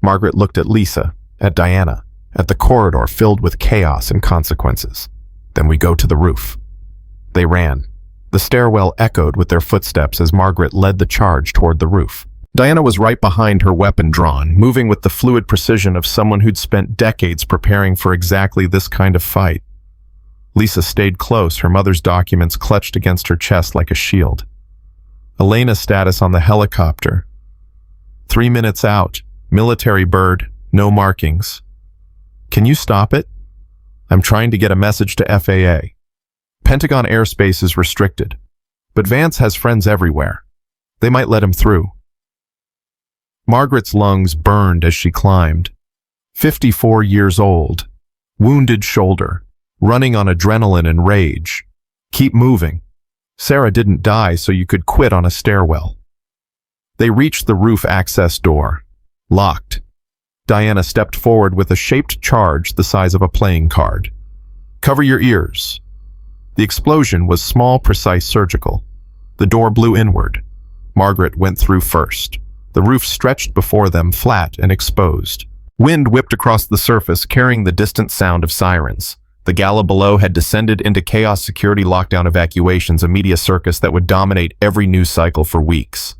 Margaret looked at Lisa, at Diana, at the corridor filled with chaos and consequences. Then we go to the roof. They ran. The stairwell echoed with their footsteps as Margaret led the charge toward the roof. Diana was right behind her, weapon drawn, moving with the fluid precision of someone who'd spent decades preparing for exactly this kind of fight. Lisa stayed close, her mother's documents clutched against her chest like a shield. Elena's status on the helicopter. 3 minutes out, military bird, no markings. Can you stop it? I'm trying to get a message to FAA. Pentagon airspace is restricted, but Vance has friends everywhere. They might let him through. Margaret's lungs burned as she climbed. 54 years old, wounded shoulder, running on adrenaline and rage. Keep moving. Sarah didn't die so you could quit on a stairwell. They reached the roof access door. Locked. Diana stepped forward with a shaped charge the size of a playing card. Cover your ears. The explosion was small, precise, surgical. The door blew inward. Margaret went through first. The roof stretched before them, flat and exposed. Wind whipped across the surface, carrying the distant sound of sirens. The gala below had descended into chaos, security lockdown evacuations, a media circus that would dominate every news cycle for weeks.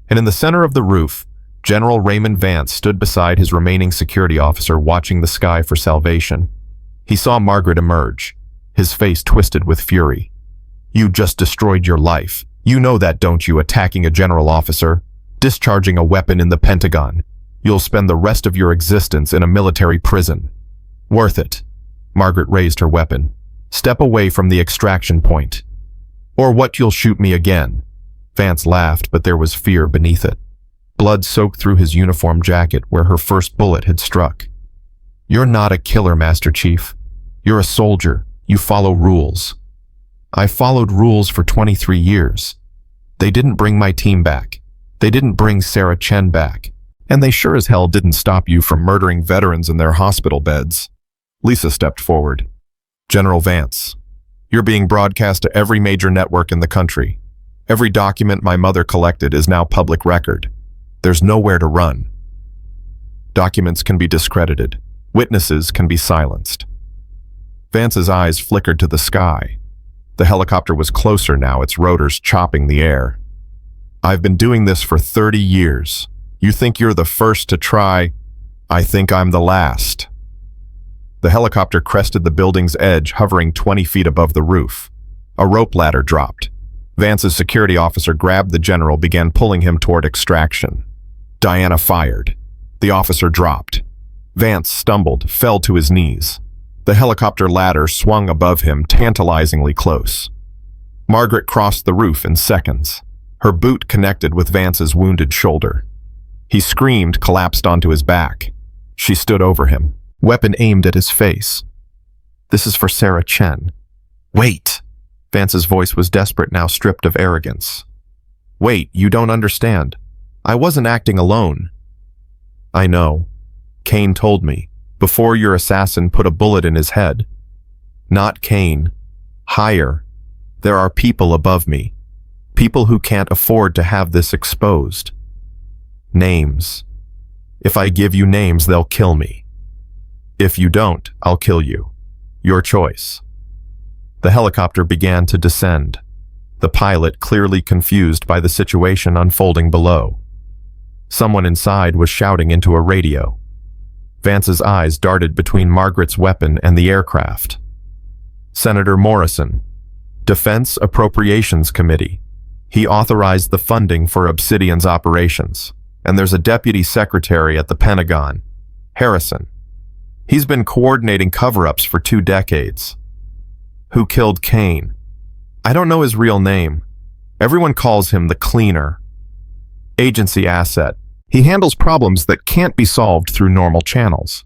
And in the center of the roof, General Raymond Vance stood beside his remaining security officer, watching the sky for salvation. He saw Margaret emerge, his face twisted with fury. You just destroyed your life. You know that, don't you, attacking a general officer? Discharging a weapon in the Pentagon. You'll spend the rest of your existence in a military prison. Worth it. Margaret raised her weapon. Step away from the extraction point. Or what, you'll shoot me again. Vance laughed, but there was fear beneath it. Blood soaked through his uniform jacket where her first bullet had struck. You're not a killer, Master Chief. You're a soldier. You follow rules. I followed rules for 23 years. They didn't bring my team back. They didn't bring Sarah Chen back. And they sure as hell didn't stop you from murdering veterans in their hospital beds. Lisa stepped forward. General Vance, you're being broadcast to every major network in the country. Every document my mother collected is now public record. There's nowhere to run. Documents can be discredited. Witnesses can be silenced. Vance's eyes flickered to the sky. The helicopter was closer now, its rotors chopping the air. I've been doing this for 30 years. You think you're the first to try? I think I'm the last. The helicopter crested the building's edge, hovering 20 feet above the roof. A rope ladder dropped. Vance's security officer grabbed the general, began pulling him toward extraction. Diana fired. The officer dropped. Vance stumbled, fell to his knees. The helicopter ladder swung above him, tantalizingly close. Margaret crossed the roof in seconds. Her boot connected with Vance's wounded shoulder. He screamed, collapsed onto his back. She stood over him, weapon aimed at his face. This is for Sarah Chen. Wait! Vance's voice was desperate, now stripped of arrogance. Wait, you don't understand. I wasn't acting alone. I know. Kane told me, before your assassin put a bullet in his head. Not Kane. Higher. There are people above me. People who can't afford to have this exposed. Names. If I give you names, they'll kill me. If you don't, I'll kill you. Your choice. The helicopter began to descend, the pilot clearly confused by the situation unfolding below. Someone inside was shouting into a radio. Vance's eyes darted between Margaret's weapon and the aircraft. Senator Morrison, Defense Appropriations Committee. He authorized the funding for Obsidian's operations. And there's a deputy secretary at the Pentagon, Harrison. He's been coordinating cover-ups for 2 decades. Who killed Kane? I don't know his real name. Everyone calls him the Cleaner. Agency asset. He handles problems that can't be solved through normal channels.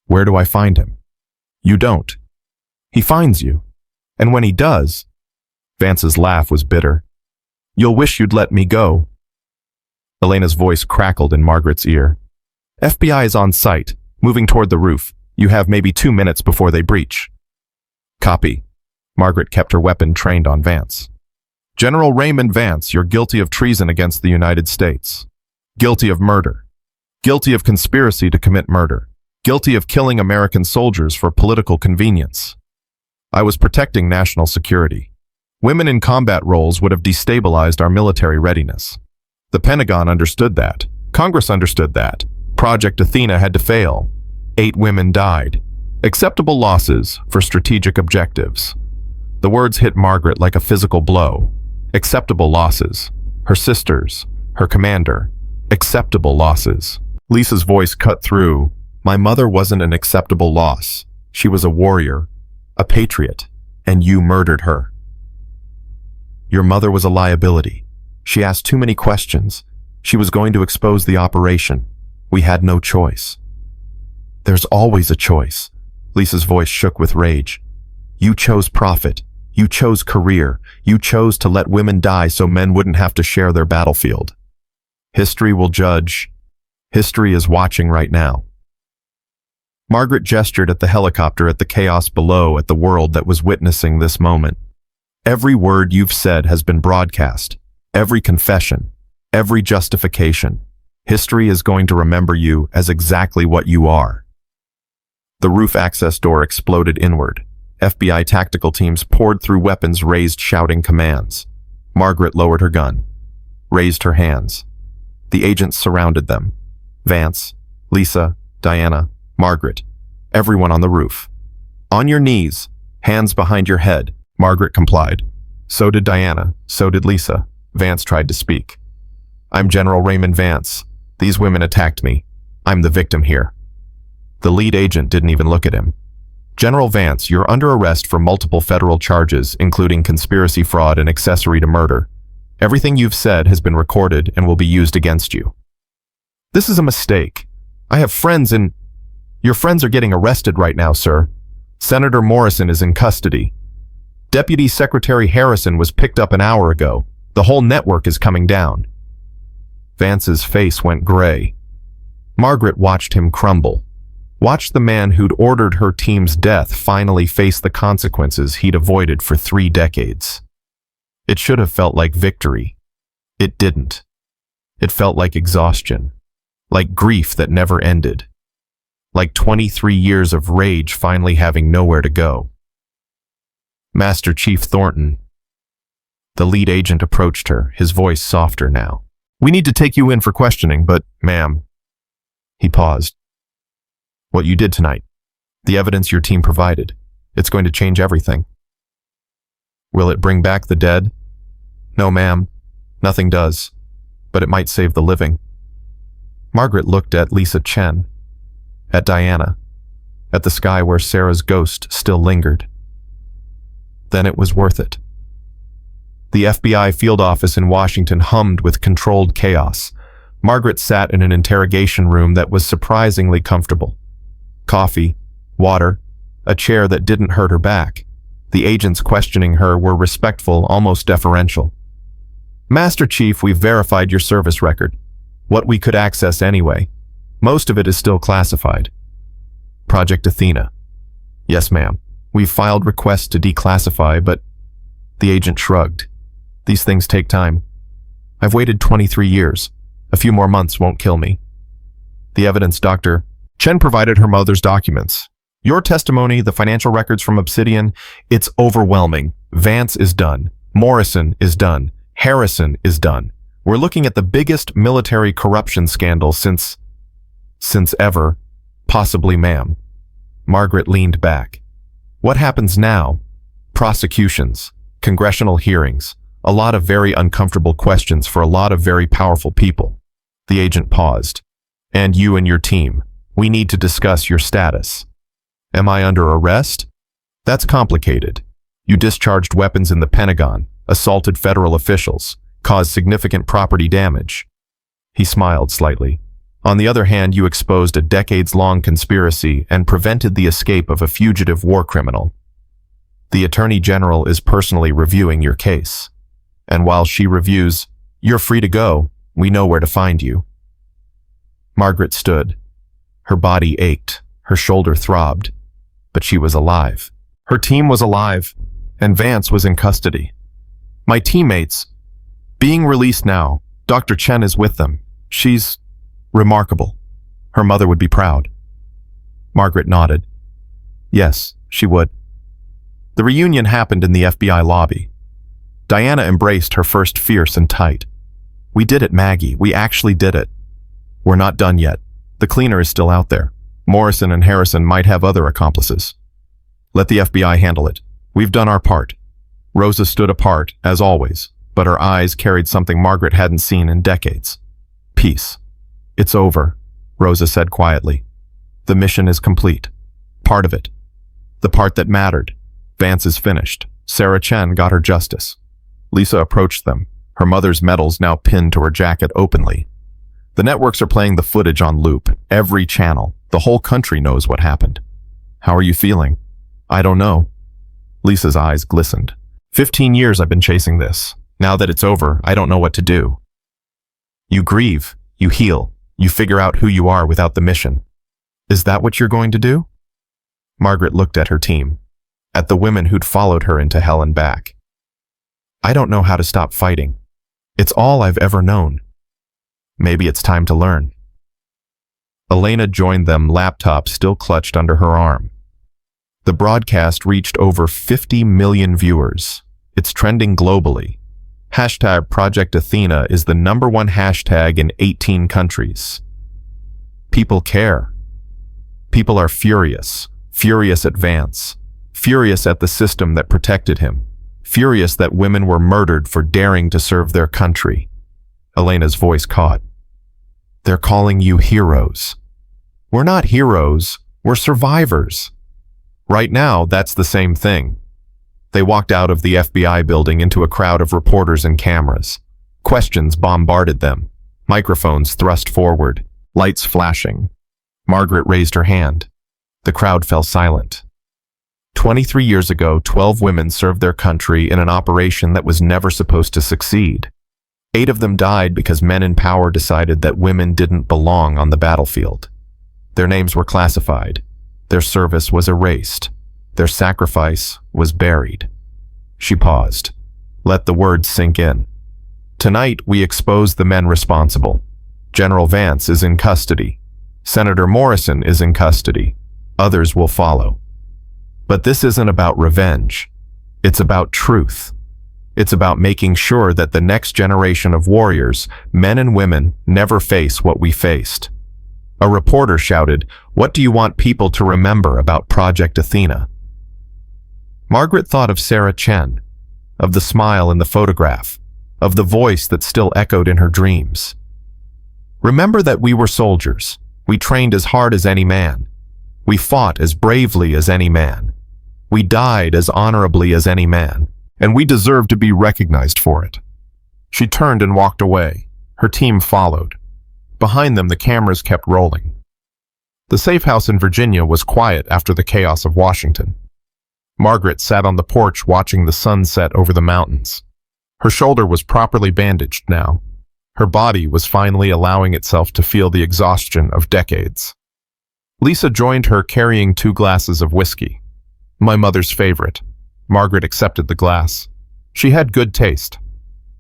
Where do I find him? You don't. He finds you. And when he does, Vance's laugh was bitter. You'll wish you'd let me go. Elena's voice crackled in Margaret's ear. FBI is on site, moving toward the roof. You have maybe 2 minutes before they breach. Copy. Margaret kept her weapon trained on Vance. General Raymond Vance, you're guilty of treason against the United States. Guilty of murder. Guilty of conspiracy to commit murder. Guilty of killing American soldiers for political convenience. I was protecting national security. Women in combat roles would have destabilized our military readiness. The Pentagon understood that. Congress understood that. Project Athena had to fail. 8 women died. Acceptable losses for strategic objectives. The words hit Margaret like a physical blow. Acceptable losses. Her sisters. Her commander. Acceptable losses. Lisa's voice cut through. My mother wasn't an acceptable loss. She was a warrior. A patriot. And you murdered her. Your mother was a liability. She asked too many questions. She was going to expose the operation. We had no choice. There's always a choice. Lisa's voice shook with rage. You chose profit. You chose career. You chose to let women die so men wouldn't have to share their battlefield. History will judge. History is watching right now. Margaret gestured at the helicopter, at the chaos below, at the world that was witnessing this moment. Every word you've said has been broadcast. Every confession. Every justification. History is going to remember you as exactly what you are. The roof access door exploded inward. FBI tactical teams poured through, weapons raised, shouting commands. Margaret lowered her gun, raised her hands. The agents surrounded them. Vance, Lisa, Diana, Margaret, everyone on the roof. On your knees, hands behind your head. Margaret complied. So did Diana, so did Lisa. Vance tried to speak. I'm General Raymond Vance. These women attacked me. I'm the victim here. The lead agent didn't even look at him. General Vance, you're under arrest for multiple federal charges, including conspiracy, fraud, and accessory to murder. Everything you've said has been recorded and will be used against you. This is a mistake. I have friends in... Your friends are getting arrested right now, sir. Senator Morrison is in custody. Deputy Secretary Harrison was picked up an hour ago. The whole network is coming down. Vance's face went gray. Margaret watched him crumble. Watched the man who'd ordered her team's death finally face the consequences he'd avoided for 3 decades. It should have felt like victory. It didn't. It felt like exhaustion. Like grief that never ended. like 23 years of rage finally having nowhere to go. Master Chief Thornton. The lead agent approached her, his voice softer now. We need to take you in for questioning, but, ma'am. He paused. What you did tonight, the evidence your team provided, it's going to change everything. Will it bring back the dead? No, ma'am. Nothing does, but it might save the living. Margaret looked at Lisa Chen, at Diana, at the sky where Sarah's ghost still lingered. Then it was worth it. The FBI field office in Washington hummed with controlled chaos. Margaret sat in an interrogation room that was surprisingly comfortable. Coffee, water, a chair that didn't hurt her back. The agents questioning her were respectful, almost deferential. Master Chief, we've verified your service record. What we could access anyway. Most of it is still classified. Project Athena. Yes, ma'am. We've filed requests to declassify, but the agent shrugged. These things take time. I've waited 23 years. A few more months won't kill me. The evidence, Dr. Chen provided her mother's documents. Your testimony, the financial records from Obsidian, it's overwhelming. Vance is done. Morrison is done. Harrison is done. We're looking at the biggest military corruption scandal since ever, possibly, ma'am. Margaret leaned back. What happens now? Prosecutions, congressional hearings, a lot of very uncomfortable questions for a lot of very powerful people. The agent paused. And you and your team, we need to discuss your status. Am I under arrest? That's complicated. You discharged weapons in the Pentagon, assaulted federal officials, caused significant property damage. He smiled slightly. On the other hand, you exposed a decades-long conspiracy and prevented the escape of a fugitive war criminal. The Attorney General is personally reviewing your case. And while she reviews, you're free to go. We know where to find you. Margaret stood. Her body ached. Her shoulder throbbed. But she was alive. Her team was alive, and Vance was in custody. My teammates, being released now, Dr. Chen is with them. She's remarkable. Her mother would be proud. Margaret nodded. Yes, she would. The reunion happened in the FBI lobby. Diana embraced her first fierce and tight. We did it, Maggie. We actually did it. We're not done yet. The cleaner is still out there. Morrison and Harrison might have other accomplices. Let the FBI handle it. We've done our part. Rosa stood apart, as always, but her eyes carried something Margaret hadn't seen in decades. Peace. It's over, Rosa said quietly. The mission is complete. Part of it. The part that mattered. Vance is finished. Sarah Chen got her justice. Lisa approached them, her mother's medals now pinned to her jacket openly. The networks are playing the footage on loop, every channel. The whole country knows what happened. How are you feeling? I don't know. Lisa's eyes glistened. 15 years I've been chasing this. Now that it's over, I don't know what to do. You grieve, you heal, you figure out who you are without the mission. Is that what you're going to do? Margaret looked at her team, at the women who'd followed her into hell and back. I don't know how to stop fighting. It's all I've ever known. Maybe it's time to learn. Elena joined them, laptop still clutched under her arm. The broadcast reached over 50 million viewers. It's trending globally. Hashtag Project Athena is the #1 hashtag in 18 countries. People care. People are furious. Furious at Vance. Furious at the system that protected him. Furious that women were murdered for daring to serve their country. Elena's voice caught. They're calling you heroes. We're not heroes. We're survivors. Right now, that's the same thing. They walked out of the FBI building into a crowd of reporters and cameras. Questions bombarded them. Microphones thrust forward. Lights flashing. Margaret raised her hand. The crowd fell silent. 23 years ago, 12 women served their country in an operation that was never supposed to succeed. 8 of them died because men in power decided that women didn't belong on the battlefield. Their names were classified. Their service was erased. Their sacrifice was buried. She paused. Let the words sink in. Tonight, we expose the men responsible. General Vance is in custody. Senator Morrison is in custody. Others will follow. But this isn't about revenge. It's about truth. It's about making sure that the next generation of warriors, men and women, never face what we faced. A reporter shouted, "What do you want people to remember about Project Athena?" Margaret thought of Sarah Chen, of the smile in the photograph, of the voice that still echoed in her dreams. Remember that we were soldiers. We trained as hard as any man. We fought as bravely as any man. We died as honorably as any man, and we deserve to be recognized for it. She turned and walked away. Her team followed. Behind them, the cameras kept rolling. The safe house in Virginia was quiet after the chaos of Washington. Margaret sat on the porch watching the sun set over the mountains. Her shoulder was properly bandaged now. Her body was finally allowing itself to feel the exhaustion of decades. Lisa joined her carrying 2 glasses of whiskey. My mother's favorite. Margaret accepted the glass. She had good taste.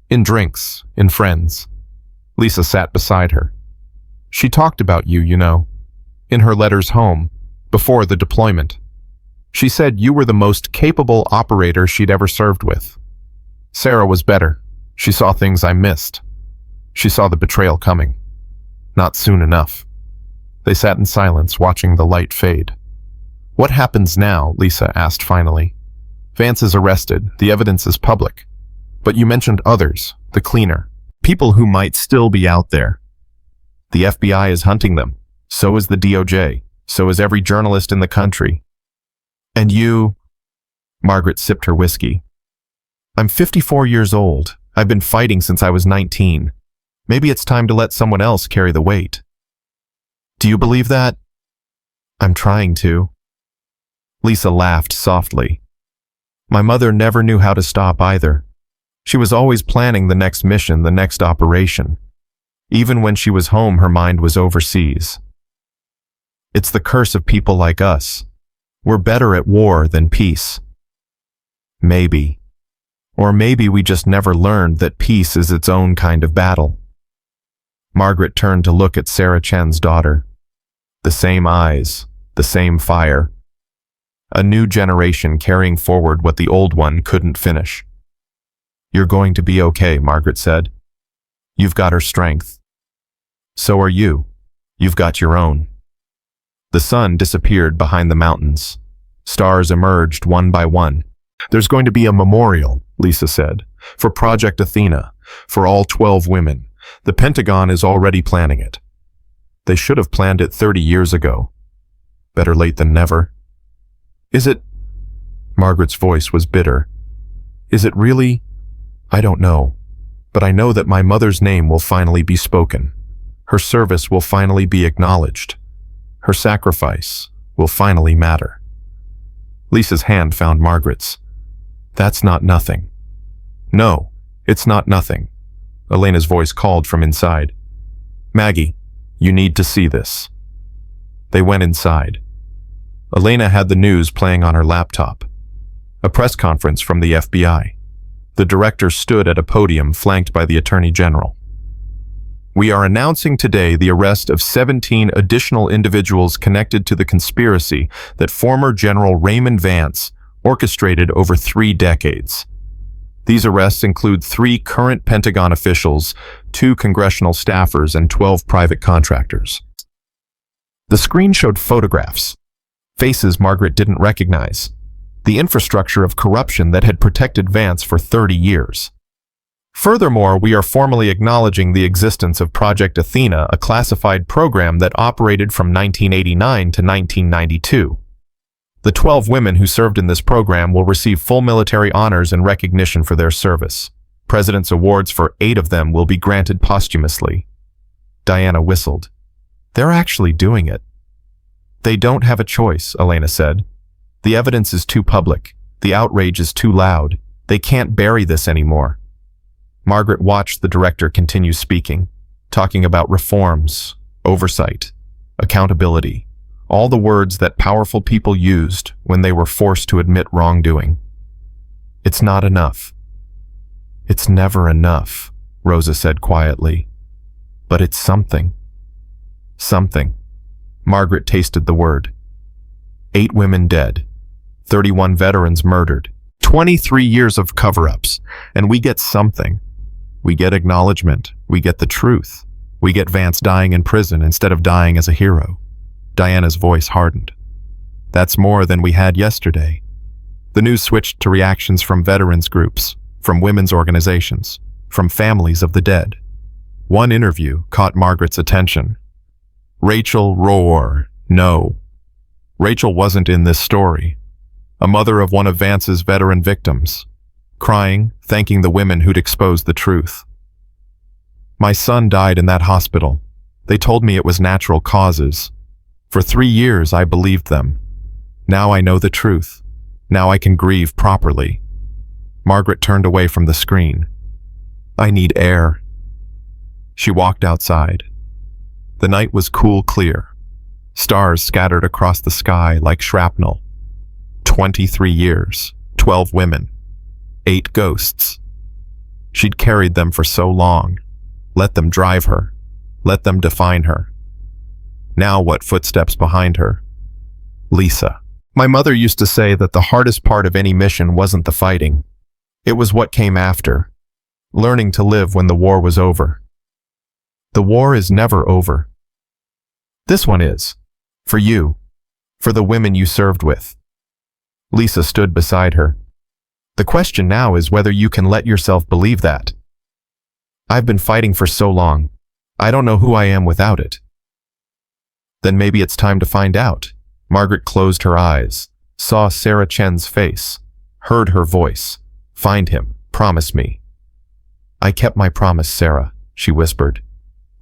In drinks, in friends. Lisa sat beside her. She talked about you, you know. In her letters home, before the deployment. She said you were the most capable operator she'd ever served with. Sarah was better. She saw things I missed. She saw the betrayal coming. Not soon enough. They sat in silence, watching the light fade. "What happens now?" Lisa asked finally. "Vance is arrested. The evidence is public. But you mentioned others, the cleaner, people who might still be out there. The FBI is hunting them. So is the DOJ. So is every journalist in the country. And you..." Margaret sipped her whiskey. "I'm 54 years old. I've been fighting since I was 19. Maybe it's time to let someone else carry the weight." "Do you believe that?" "I'm trying to." Lisa laughed softly. "My mother never knew how to stop either. She was always planning the next mission, the next operation. Even when she was home, her mind was overseas. It's the curse of people like us. We're better at war than peace. Maybe. Or maybe we just never learned that peace is its own kind of battle." Margaret turned to look at Sarah Chen's daughter. The same eyes, the same fire. A new generation carrying forward what the old one couldn't finish. "You're going to be okay," Margaret said. "You've got her strength. So are you. You've got your own." The sun disappeared behind the mountains. Stars emerged one by one. "There's going to be a memorial," Lisa said, "for Project Athena, for all 12 women. The Pentagon is already planning it. They should have planned it 30 years ago. Better late than never." "Is it..." Margaret's voice was bitter. "Is it really? I don't know. But I know that my mother's name will finally be spoken. Her service will finally be acknowledged. Her sacrifice will finally matter." Lisa's hand found Margaret's. "That's not nothing." "No, it's not nothing." Elena's voice called from inside. "Maggie, you need to see this." They went inside. Elena had the news playing on her laptop. A press conference from the FBI. The director stood at a podium flanked by the Attorney General. "We are announcing today the arrest of 17 additional individuals connected to the conspiracy that former General Raymond Vance orchestrated over 3 decades. These arrests include 3 current Pentagon officials, 2 congressional staffers, and 12 private contractors." The screen showed photographs, faces Margaret didn't recognize, the infrastructure of corruption that had protected Vance for 30 years. "Furthermore, we are formally acknowledging the existence of Project Athena, a classified program that operated from 1989 to 1992. The 12 women who served in this program will receive full military honors and recognition for their service. President's awards for 8 of them will be granted posthumously." Diana whistled. "They're actually doing it." "They don't have a choice," Elena said. "The evidence is too public. The outrage is too loud. They can't bury this anymore." Margaret watched the director continue speaking, talking about reforms, oversight, accountability, all the words that powerful people used when they were forced to admit wrongdoing. "It's not enough." "It's never enough," Rosa said quietly. "But it's something. Something. Margaret tasted the word. 8 women dead. 31 veterans murdered. 23 years of cover-ups. And we get something. We get acknowledgement. We get the truth. We get Vance dying in prison instead of dying as a hero. Diana's voice hardened. That's more than we had yesterday. The news switched to reactions from veterans groups, from women's organizations, from families of the dead. One interview caught Margaret's attention. Rachel roar, no. Rachel wasn't in this story. A mother of one of Vance's veteran victims, crying, thanking the women who'd exposed the truth. My son died in that hospital. They told me it was natural causes. For 3 years I believed them. Now I know the truth. Now I can grieve properly. Margaret turned away from the screen. I need air. She walked outside. The night was cool clear. Stars scattered across the sky like shrapnel. 23 years, 12 women, 8 ghosts. She'd carried them for so long. Let them drive her. Let them define her. Now what footsteps behind her? Lisa. My mother used to say that the hardest part of any mission wasn't the fighting. It was what came after. Learning to live when the war was over. The war is never over. This one is. For you. For the women you served with. Lisa stood beside her. The question now is whether you can let yourself believe that. I've been fighting for so long. I don't know who I am without it. Then maybe it's time to find out. Margaret closed her eyes, saw Sarah Chen's face, heard her voice. Find him. Promise me. I kept my promise, Sarah, she whispered.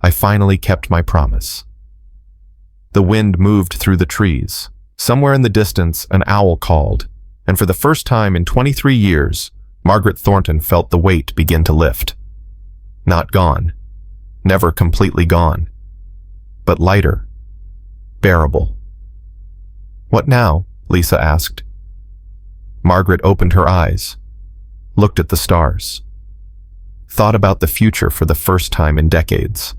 I finally kept my promise. The wind moved through the trees. Somewhere in the distance, an owl called, and for the first time in 23 years, Margaret Thornton felt the weight begin to lift. Not gone. Never completely gone. But lighter. Bearable. What now? Lisa asked. Margaret opened her eyes, looked at the stars, thought about the future for the first time in decades.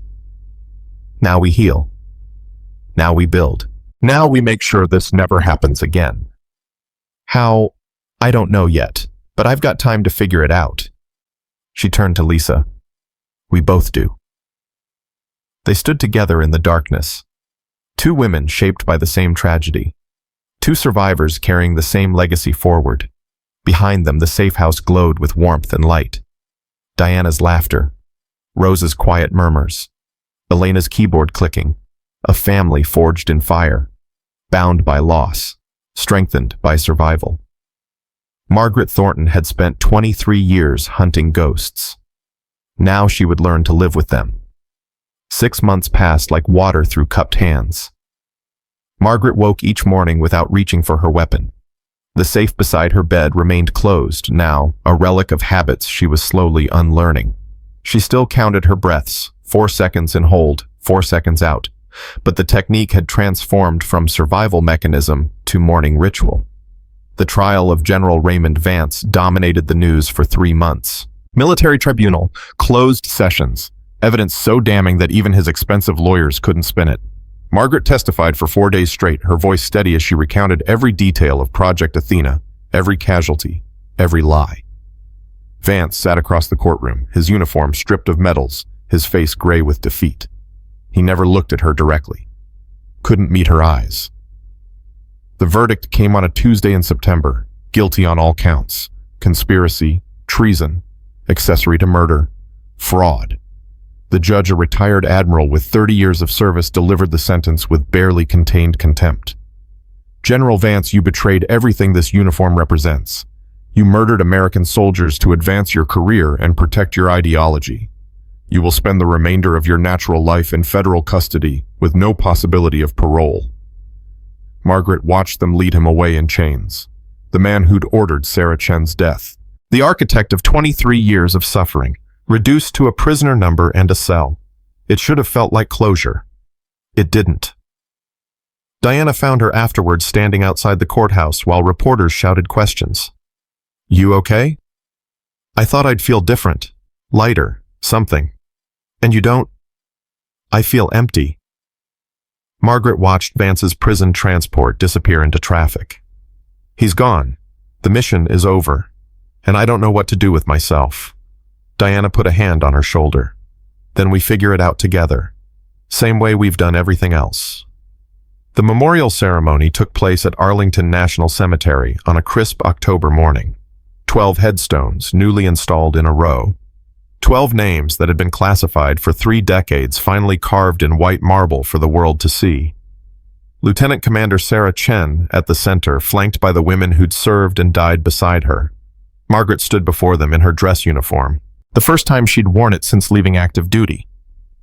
Now we heal. Now we build. Now we make sure this never happens again. How? I don't know yet, but I've got time to figure it out. She turned to Lisa. We both do. They stood together in the darkness. 2 women shaped by the same tragedy. 2 survivors carrying the same legacy forward. Behind them, the safe house glowed with warmth and light. Diana's laughter. Rose's quiet murmurs. Elena's keyboard clicking. A family forged in fire. Bound by loss. Strengthened by survival. Margaret Thornton had spent 23 years hunting ghosts. Now she would learn to live with them. 6 months passed like water through cupped hands. Margaret woke each morning without reaching for her weapon. The safe beside her bed remained closed, now a relic of habits she was slowly unlearning. She still counted her breaths, 4 seconds in hold, 4 seconds out. But the technique had transformed from survival mechanism to morning ritual. The trial of General Raymond Vance dominated the news for 3 months. Military tribunal, closed sessions, evidence so damning that even his expensive lawyers couldn't spin it. Margaret testified for 4 days straight, her voice steady as she recounted every detail of Project Athena, every casualty, every lie. Vance sat across the courtroom, his uniform stripped of medals, his face gray with defeat. He never looked at her directly. Couldn't meet her eyes. The verdict came on a Tuesday in September, guilty on all counts. Conspiracy, treason, accessory to murder, fraud. The judge, a retired admiral with 30 years of service, delivered the sentence with barely contained contempt. General Vance, you betrayed everything this uniform represents. You murdered American soldiers to advance your career and protect your ideology. You will spend the remainder of your natural life in federal custody with no possibility of parole. Margaret watched them lead him away in chains. The man who'd ordered Sarah Chen's death. The architect of 23 years of suffering, reduced to a prisoner number and a cell. It should have felt like closure. It didn't. Diana found her afterwards standing outside the courthouse while reporters shouted questions. You okay? I thought I'd feel different, lighter, something. And you don't? I feel empty. Margaret watched Vance's prison transport disappear into traffic. He's gone. The mission is over. And I don't know what to do with myself. Diana put a hand on her shoulder. Then we figure it out together. Same way we've done everything else. The memorial ceremony took place at Arlington National Cemetery on a crisp October morning. 12 headstones newly installed in a row. 12 names that had been classified for 3 decades finally carved in white marble for the world to see. Lieutenant Commander Sarah Chen at the center, flanked by the women who'd served and died beside her. Margaret stood before them in her dress uniform, the first time she'd worn it since leaving active duty.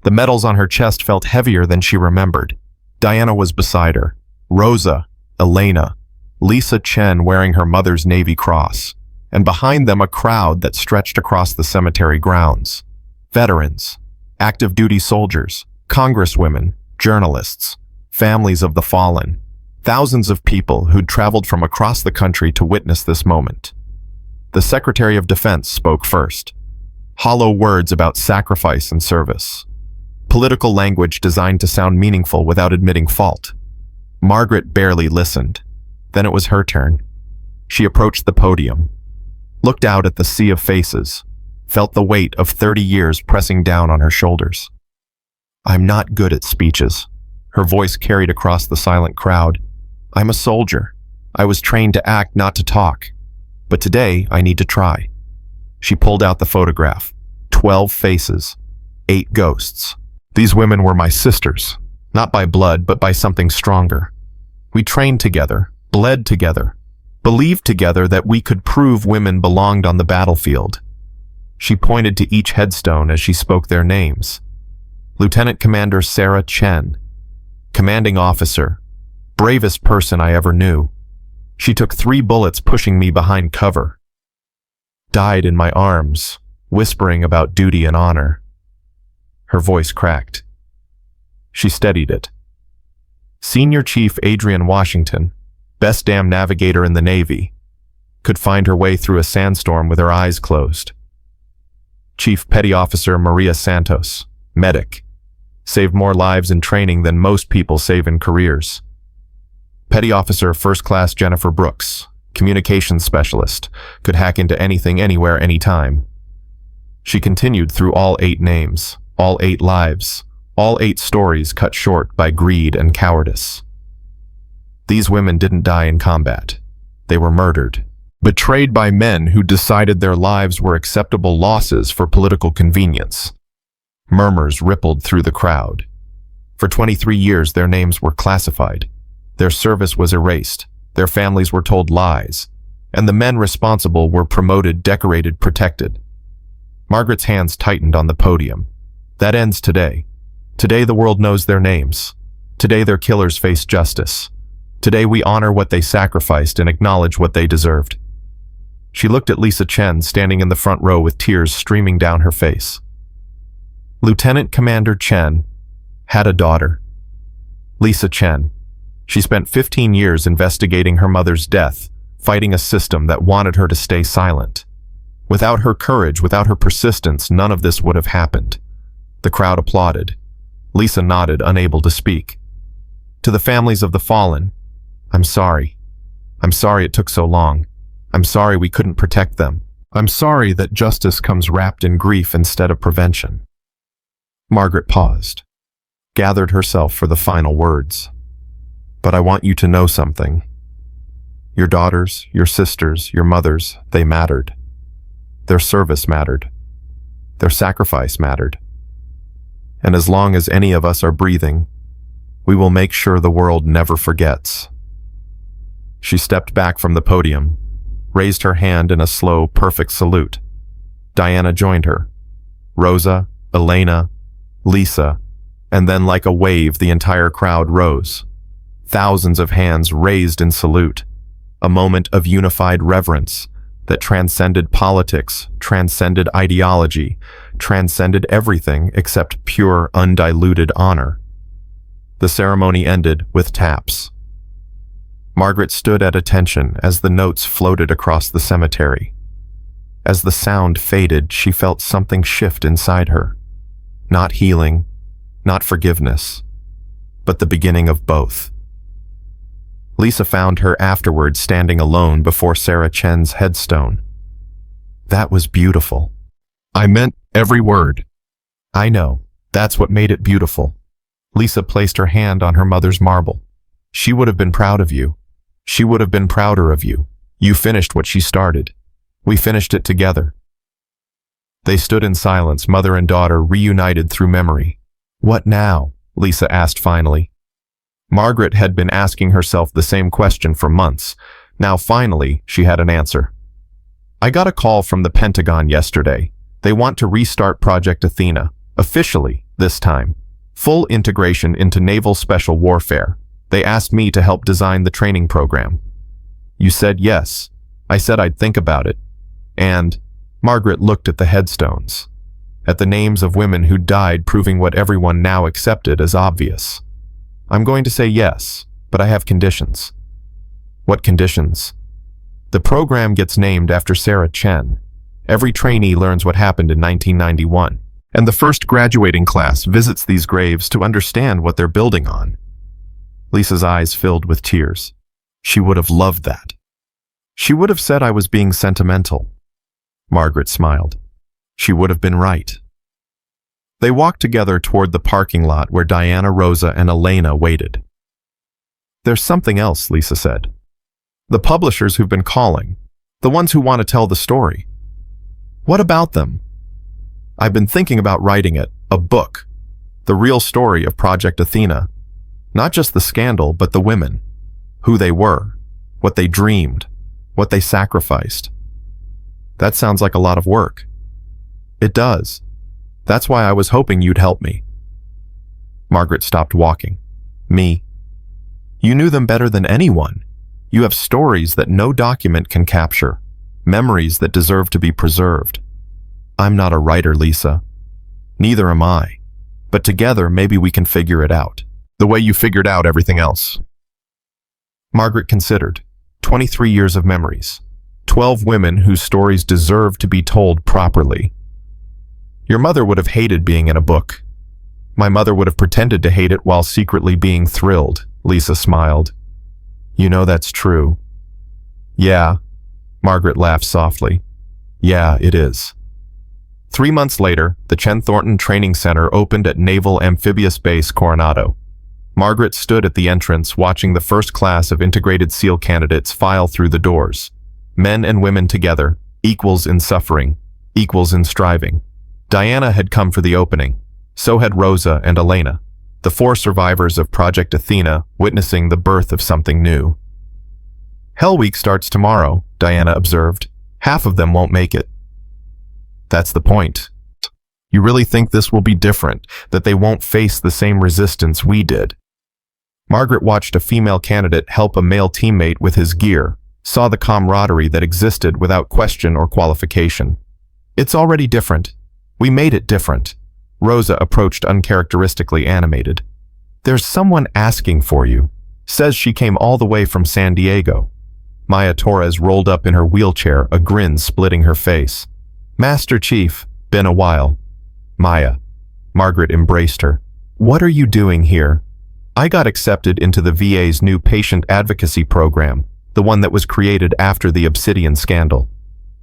The medals on her chest felt heavier than she remembered. Diana was beside her, Rosa, Elena, Lisa Chen wearing her mother's Navy Cross, and behind them a crowd that stretched across the cemetery grounds. Veterans, active duty soldiers, congresswomen, journalists, families of the fallen, thousands of people who'd traveled from across the country to witness this moment. The Secretary of Defense spoke first. Hollow words about sacrifice and service. Political language designed to sound meaningful without admitting fault. Margaret barely listened. Then it was her turn. She approached the podium, looked out at the sea of faces, felt the weight of 30 years pressing down on her shoulders. I'm not good at speeches. Her voice carried across the silent crowd. I'm a soldier. I was trained to act, not to talk. But today, I need to try. She pulled out the photograph. 12 faces. 8 ghosts. These women were my sisters, not by blood, but by something stronger. We trained together, bled together, believed together that we could prove women belonged on the battlefield. She pointed to each headstone as she spoke their names. Lieutenant Commander Sarah Chen, commanding officer, bravest person I ever knew. She took 3 bullets pushing me behind cover. Died in my arms, whispering about duty and honor. Her voice cracked. She steadied it. Senior Chief Adrian Washington, best damn navigator in the Navy, could find her way through a sandstorm with her eyes closed. Chief Petty Officer Maria Santos, medic, saved more lives in training than most people save in careers. Petty Officer First Class Jennifer Brooks, communications specialist, could hack into anything, anywhere, anytime. She continued through all 8 names, all 8 lives, all 8 stories cut short by greed and cowardice. These women didn't die in combat. They were murdered, betrayed by men who decided their lives were acceptable losses for political convenience. Murmurs rippled through the crowd. For 23 years, their names were classified. Their service was erased. Their families were told lies. And the men responsible were promoted, decorated, protected. Margaret's hands tightened on the podium. That ends today. Today the world knows their names. Today their killers face justice. Today we honor what they sacrificed and acknowledge what they deserved. She looked at Lisa Chen standing in the front row with tears streaming down her face. Lieutenant Commander Chen had a daughter, Lisa Chen. She spent 15 years investigating her mother's death, fighting a system that wanted her to stay silent. Without her courage, without her persistence, none of this would have happened. The crowd applauded. Lisa nodded, unable to speak. To the families of the fallen, I'm sorry. I'm sorry it took so long. I'm sorry we couldn't protect them. I'm sorry that justice comes wrapped in grief instead of prevention. Margaret paused, gathered herself for the final words. But I want you to know something. Your daughters, your sisters, your mothers, they mattered. Their service mattered. Their sacrifice mattered. And as long as any of us are breathing, we will make sure the world never forgets. She stepped back from the podium, raised her hand in a slow, perfect salute. Diana joined her. Rosa, Elena, Lisa, and then like a wave, the entire crowd rose. Thousands of hands raised in salute, a moment of unified reverence that transcended politics, transcended ideology, transcended everything except pure, undiluted honor. The ceremony ended with taps. Margaret stood at attention as the notes floated across the cemetery. As the sound faded, she felt something shift inside her. Not healing, not forgiveness, but the beginning of both. Lisa found her afterward standing alone before Sarah Chen's headstone. That was beautiful. I meant every word. I know. That's what made it beautiful. Lisa placed her hand on her mother's marble. She would have been proud of you. She would have been prouder of you. You finished what she started. We finished it together. They stood in silence, mother and daughter reunited through memory. What now? Lisa asked finally. Margaret had been asking herself the same question for months. Now finally, she had an answer. I got a call from the Pentagon yesterday. They want to restart Project Athena, officially, this time. Full integration into naval special warfare. They asked me to help design the training program. You said yes. I said I'd think about it. And Margaret looked at the headstones, at the names of women who died, proving what everyone now accepted as obvious. I'm going to say yes, but I have conditions. What conditions? The program gets named after Sarah Chen. Every trainee learns what happened in 1991, and the first graduating class visits these graves to understand what they're building on. Lisa's eyes filled with tears. She would have loved that. She would have said I was being sentimental. Margaret smiled. She would have been right. They walked together toward the parking lot where Diana, Rosa, and Elena waited. There's something else, Lisa said. The publishers who've been calling, the ones who want to tell the story. What about them? I've been thinking about writing it, a book, the real story of Project Athena. Not just the scandal, but the women, who they were, what they dreamed, what they sacrificed. That sounds like a lot of work. It does. That's why I was hoping you'd help me. Margaret stopped walking. Me? You knew them better than anyone. You have stories that no document can capture, memories that deserve to be preserved. I'm not a writer, Lisa. Neither am I. But together, maybe we can figure it out. The way you figured out everything else. Margaret considered. 23 years of memories. 12 women whose stories deserve to be told properly. Your mother would have hated being in a book. My mother would have pretended to hate it while secretly being thrilled, Lisa smiled. You know that's true. Yeah, Margaret laughed softly. Yeah, it is. 3 months later, the Chen Thornton Training Center opened at Naval Amphibious Base Coronado. Margaret stood at the entrance watching the first class of integrated SEAL candidates file through the doors. Men and women together, equals in suffering, equals in striving. Diana had come for the opening. So had Rosa and Elena, the 4 survivors of Project Athena, witnessing the birth of something new. Hell Week starts tomorrow, Diana observed. Half of them won't make it. That's the point. You really think this will be different, that they won't face the same resistance we did? Margaret watched a female candidate help a male teammate with his gear, saw the camaraderie that existed without question or qualification. It's already different. We made it different. Rosa approached uncharacteristically animated. There's someone asking for you. Says she came all the way from San Diego. Maya Torres rolled up in her wheelchair, a grin splitting her face. Master Chief, been a while. Maya. Margaret embraced her. What are you doing here? I got accepted into the VA's new patient advocacy program, the one that was created after the Obsidian scandal.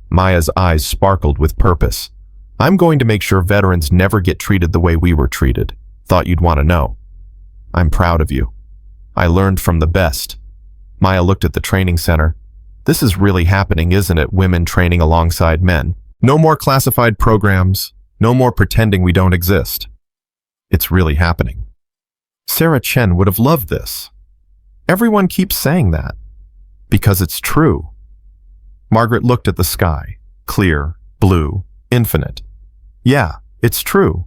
Maya's eyes sparkled with purpose. I'm going to make sure veterans never get treated the way we were treated. Thought you'd want to know. I'm proud of you. I learned from the best. Maya looked at the training center. This is really happening, isn't it? Women training alongside men. No more classified programs. No more pretending we don't exist. It's really happening. Sarah Chen would have loved this. Everyone keeps saying that. Because it's true. Margaret looked at the sky. Clear, blue, infinite. Yeah, it's true.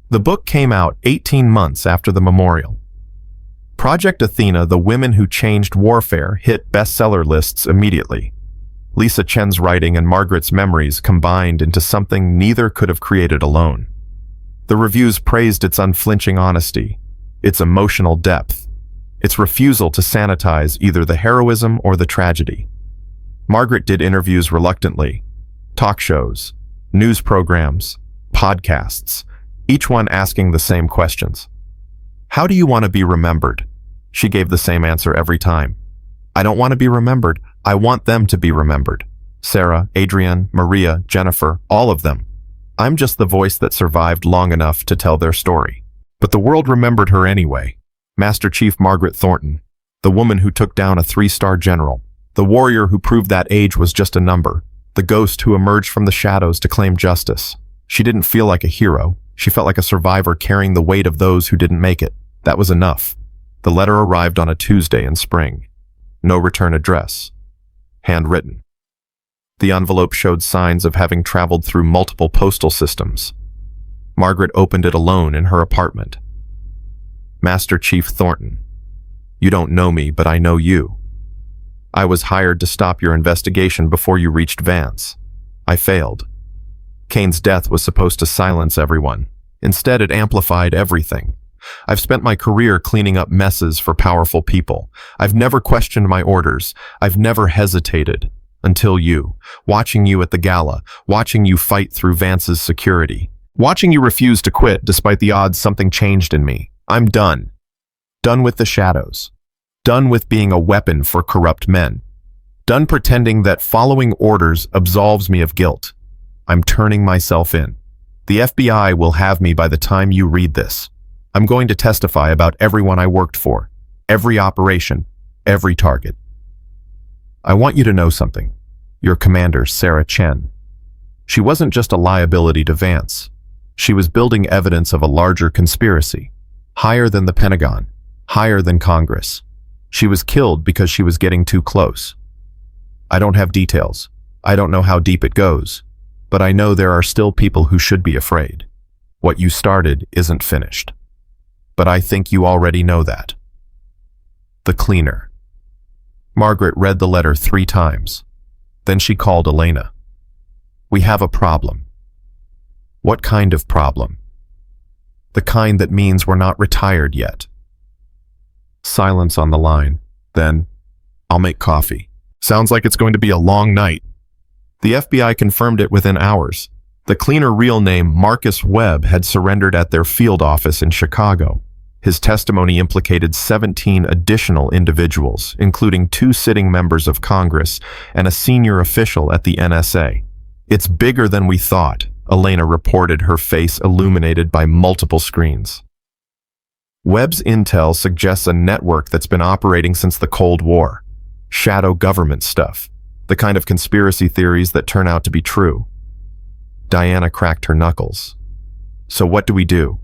The book came out 18 months after the memorial. Project Athena, The Women Who Changed Warfare, hit bestseller lists immediately. Lisa Chen's writing and Margaret's memories combined into something neither could have created alone. The reviews praised its unflinching honesty, its emotional depth, its refusal to sanitize either the heroism or the tragedy. Margaret did interviews reluctantly, talk shows, news programs, podcasts, each one asking the same questions. How do you want to be remembered? She gave the same answer every time. I don't want to be remembered. I want them to be remembered. Sarah, Adrienne, Maria, Jennifer, all of them. I'm just the voice that survived long enough to tell their story. But the world remembered her anyway. Master Chief Margaret Thornton, the woman who took down a 3-star general, the warrior who proved that age was just a number, the ghost who emerged from the shadows to claim justice. She didn't feel like a hero. She felt like a survivor carrying the weight of those who didn't make it. That was enough. The letter arrived on a Tuesday in spring. No return address. Handwritten. The envelope showed signs of having traveled through multiple postal systems. Margaret opened it alone in her apartment. Master Chief Thornton, you don't know me, but I know you. I was hired to stop your investigation before you reached Vance. I failed. Kane's death was supposed to silence everyone. Instead, it amplified everything. I've spent my career cleaning up messes for powerful people. I've never questioned my orders. I've never hesitated. Until you. Watching you at the gala. Watching you fight through Vance's security. Watching you refuse to quit despite the odds something changed in me. I'm done. Done with the shadows. Done with being a weapon for corrupt men. Done pretending that following orders absolves me of guilt. I'm turning myself in. The FBI will have me by the time you read this. I'm going to testify about everyone I worked for, every operation, every target. I want you to know something. Your commander, Sarah Chen. She wasn't just a liability to Vance. She was building evidence of a larger conspiracy, higher than the Pentagon, higher than Congress. She was killed because she was getting too close. I don't have details. I don't know how deep it goes, but I know there are still people who should be afraid. What you started isn't finished. But I think you already know that. The cleaner. Margaret read the letter 3 times. Then she called Elena. We have a problem. What kind of problem? The kind that means we're not retired yet. Silence on the line. Then, I'll make coffee. Sounds like it's going to be a long night. The FBI confirmed it within hours. The cleaner real name Marcus Webb had surrendered at their field office in Chicago. His testimony implicated 17 additional individuals, including 2 sitting members of Congress and a senior official at the NSA. It's bigger than we thought, Elena reported, her face illuminated by multiple screens. Webb's intel suggests a network that's been operating since the Cold War. Shadow government stuff. The kind of conspiracy theories that turn out to be true. Diana cracked her knuckles. So what do we do?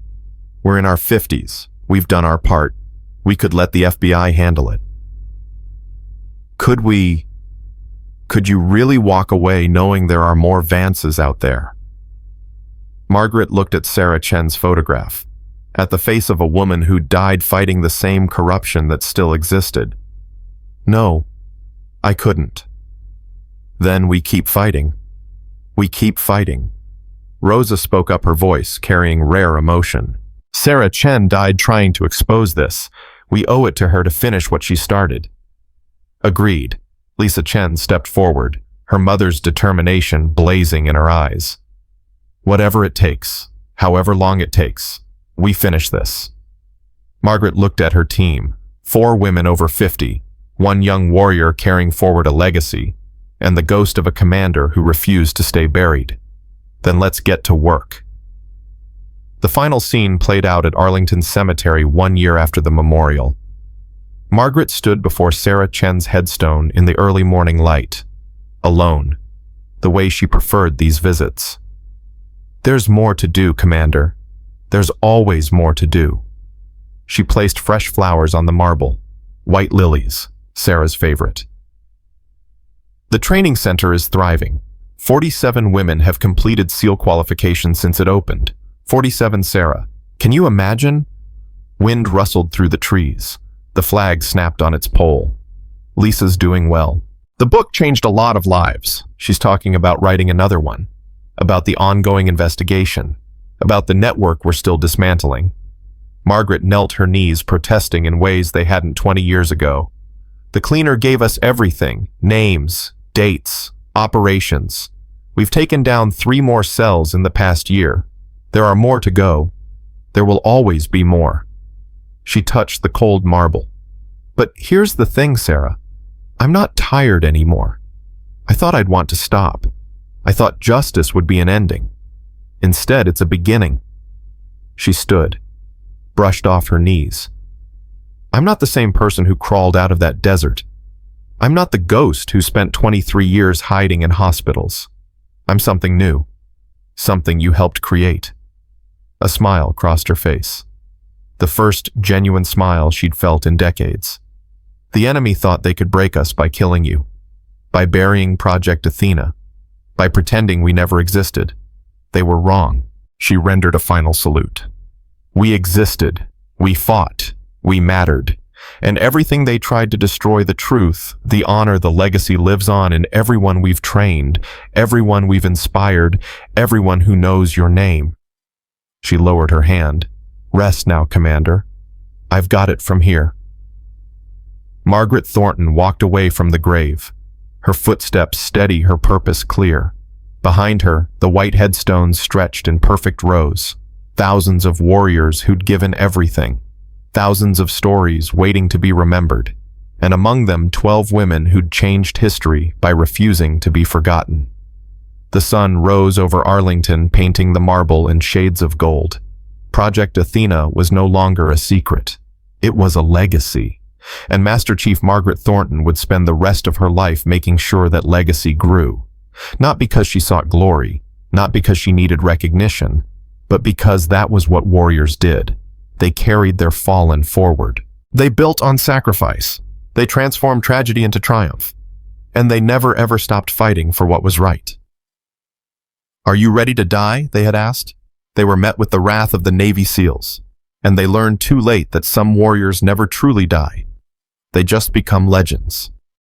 We're in our 50s. We've done our part. We could let the FBI handle it. Could you really walk away knowing there are more Vances out there? Margaret looked at Sarah Chen's photograph, at the face of a woman who died fighting the same corruption that still existed. No, I couldn't. Then we keep fighting. We keep fighting. Rosa spoke up, her voice carrying rare emotion. Sarah Chen died trying to expose this. We owe it to her to finish what she started. Agreed. Lisa Chen stepped forward, her mother's determination blazing in her eyes. Whatever it takes, however long it takes, we finish this. Margaret looked at her team, 4 women over 50, 1 young warrior carrying forward a legacy, and the ghost of a commander who refused to stay buried. Then let's get to work. The final scene played out at Arlington Cemetery 1 year after the memorial. Margaret stood before Sarah Chen's headstone in the early morning light, alone, the way she preferred these visits. There's more to do, Commander. There's always more to do. She placed fresh flowers on the marble, white lilies, Sarah's favorite. The training center is thriving. 47 women have completed SEAL qualification since it opened. 47, Sarah. Can you imagine? Wind rustled through the trees. The flag snapped on its pole. Lisa's doing well. The book changed a lot of lives. She's talking about writing another one. About the ongoing investigation. About the network we're still dismantling. Margaret knelt her knees, protesting in ways they hadn't 20 years ago. The cleaner gave us everything. Names, dates, operations. We've taken down 3 more cells in the past year. There are more to go. There will always be more. She touched the cold marble. But here's the thing, Sarah. I'm not tired anymore. I thought I'd want to stop. I thought justice would be an ending. Instead, it's a beginning. She stood, brushed off her knees. I'm not the same person who crawled out of that desert. I'm not the ghost who spent 23 years hiding in hospitals. I'm something new. Something you helped create. A smile crossed her face. The first genuine smile she'd felt in decades. The enemy thought they could break us by killing you, by burying Project Athena, by pretending we never existed. They were wrong. She rendered a final salute. We existed. We fought. We mattered. And everything they tried to destroy, the truth, the honor, the legacy lives on in everyone we've trained, everyone we've inspired, everyone who knows your name. She lowered her hand. Rest now, Commander. I've got it from here. Margaret Thornton walked away from the grave, her footsteps steady, her purpose clear. Behind her, the white headstones stretched in perfect rows, thousands of warriors who'd given everything, thousands of stories waiting to be remembered, and among them 12 women who'd changed history by refusing to be forgotten. The sun rose over Arlington, painting the marble in shades of gold. Project Athena was no longer a secret. It was a legacy. And Master Chief Margaret Thornton would spend the rest of her life making sure that legacy grew. Not because she sought glory, not because she needed recognition, but because that was what warriors did. They carried their fallen forward. They built on sacrifice. They transformed tragedy into triumph. And they never ever stopped fighting for what was right. Are you ready to die? They had asked. They were met with the wrath of the Navy SEALs. And they learned too late that some warriors never truly die. They just become legends.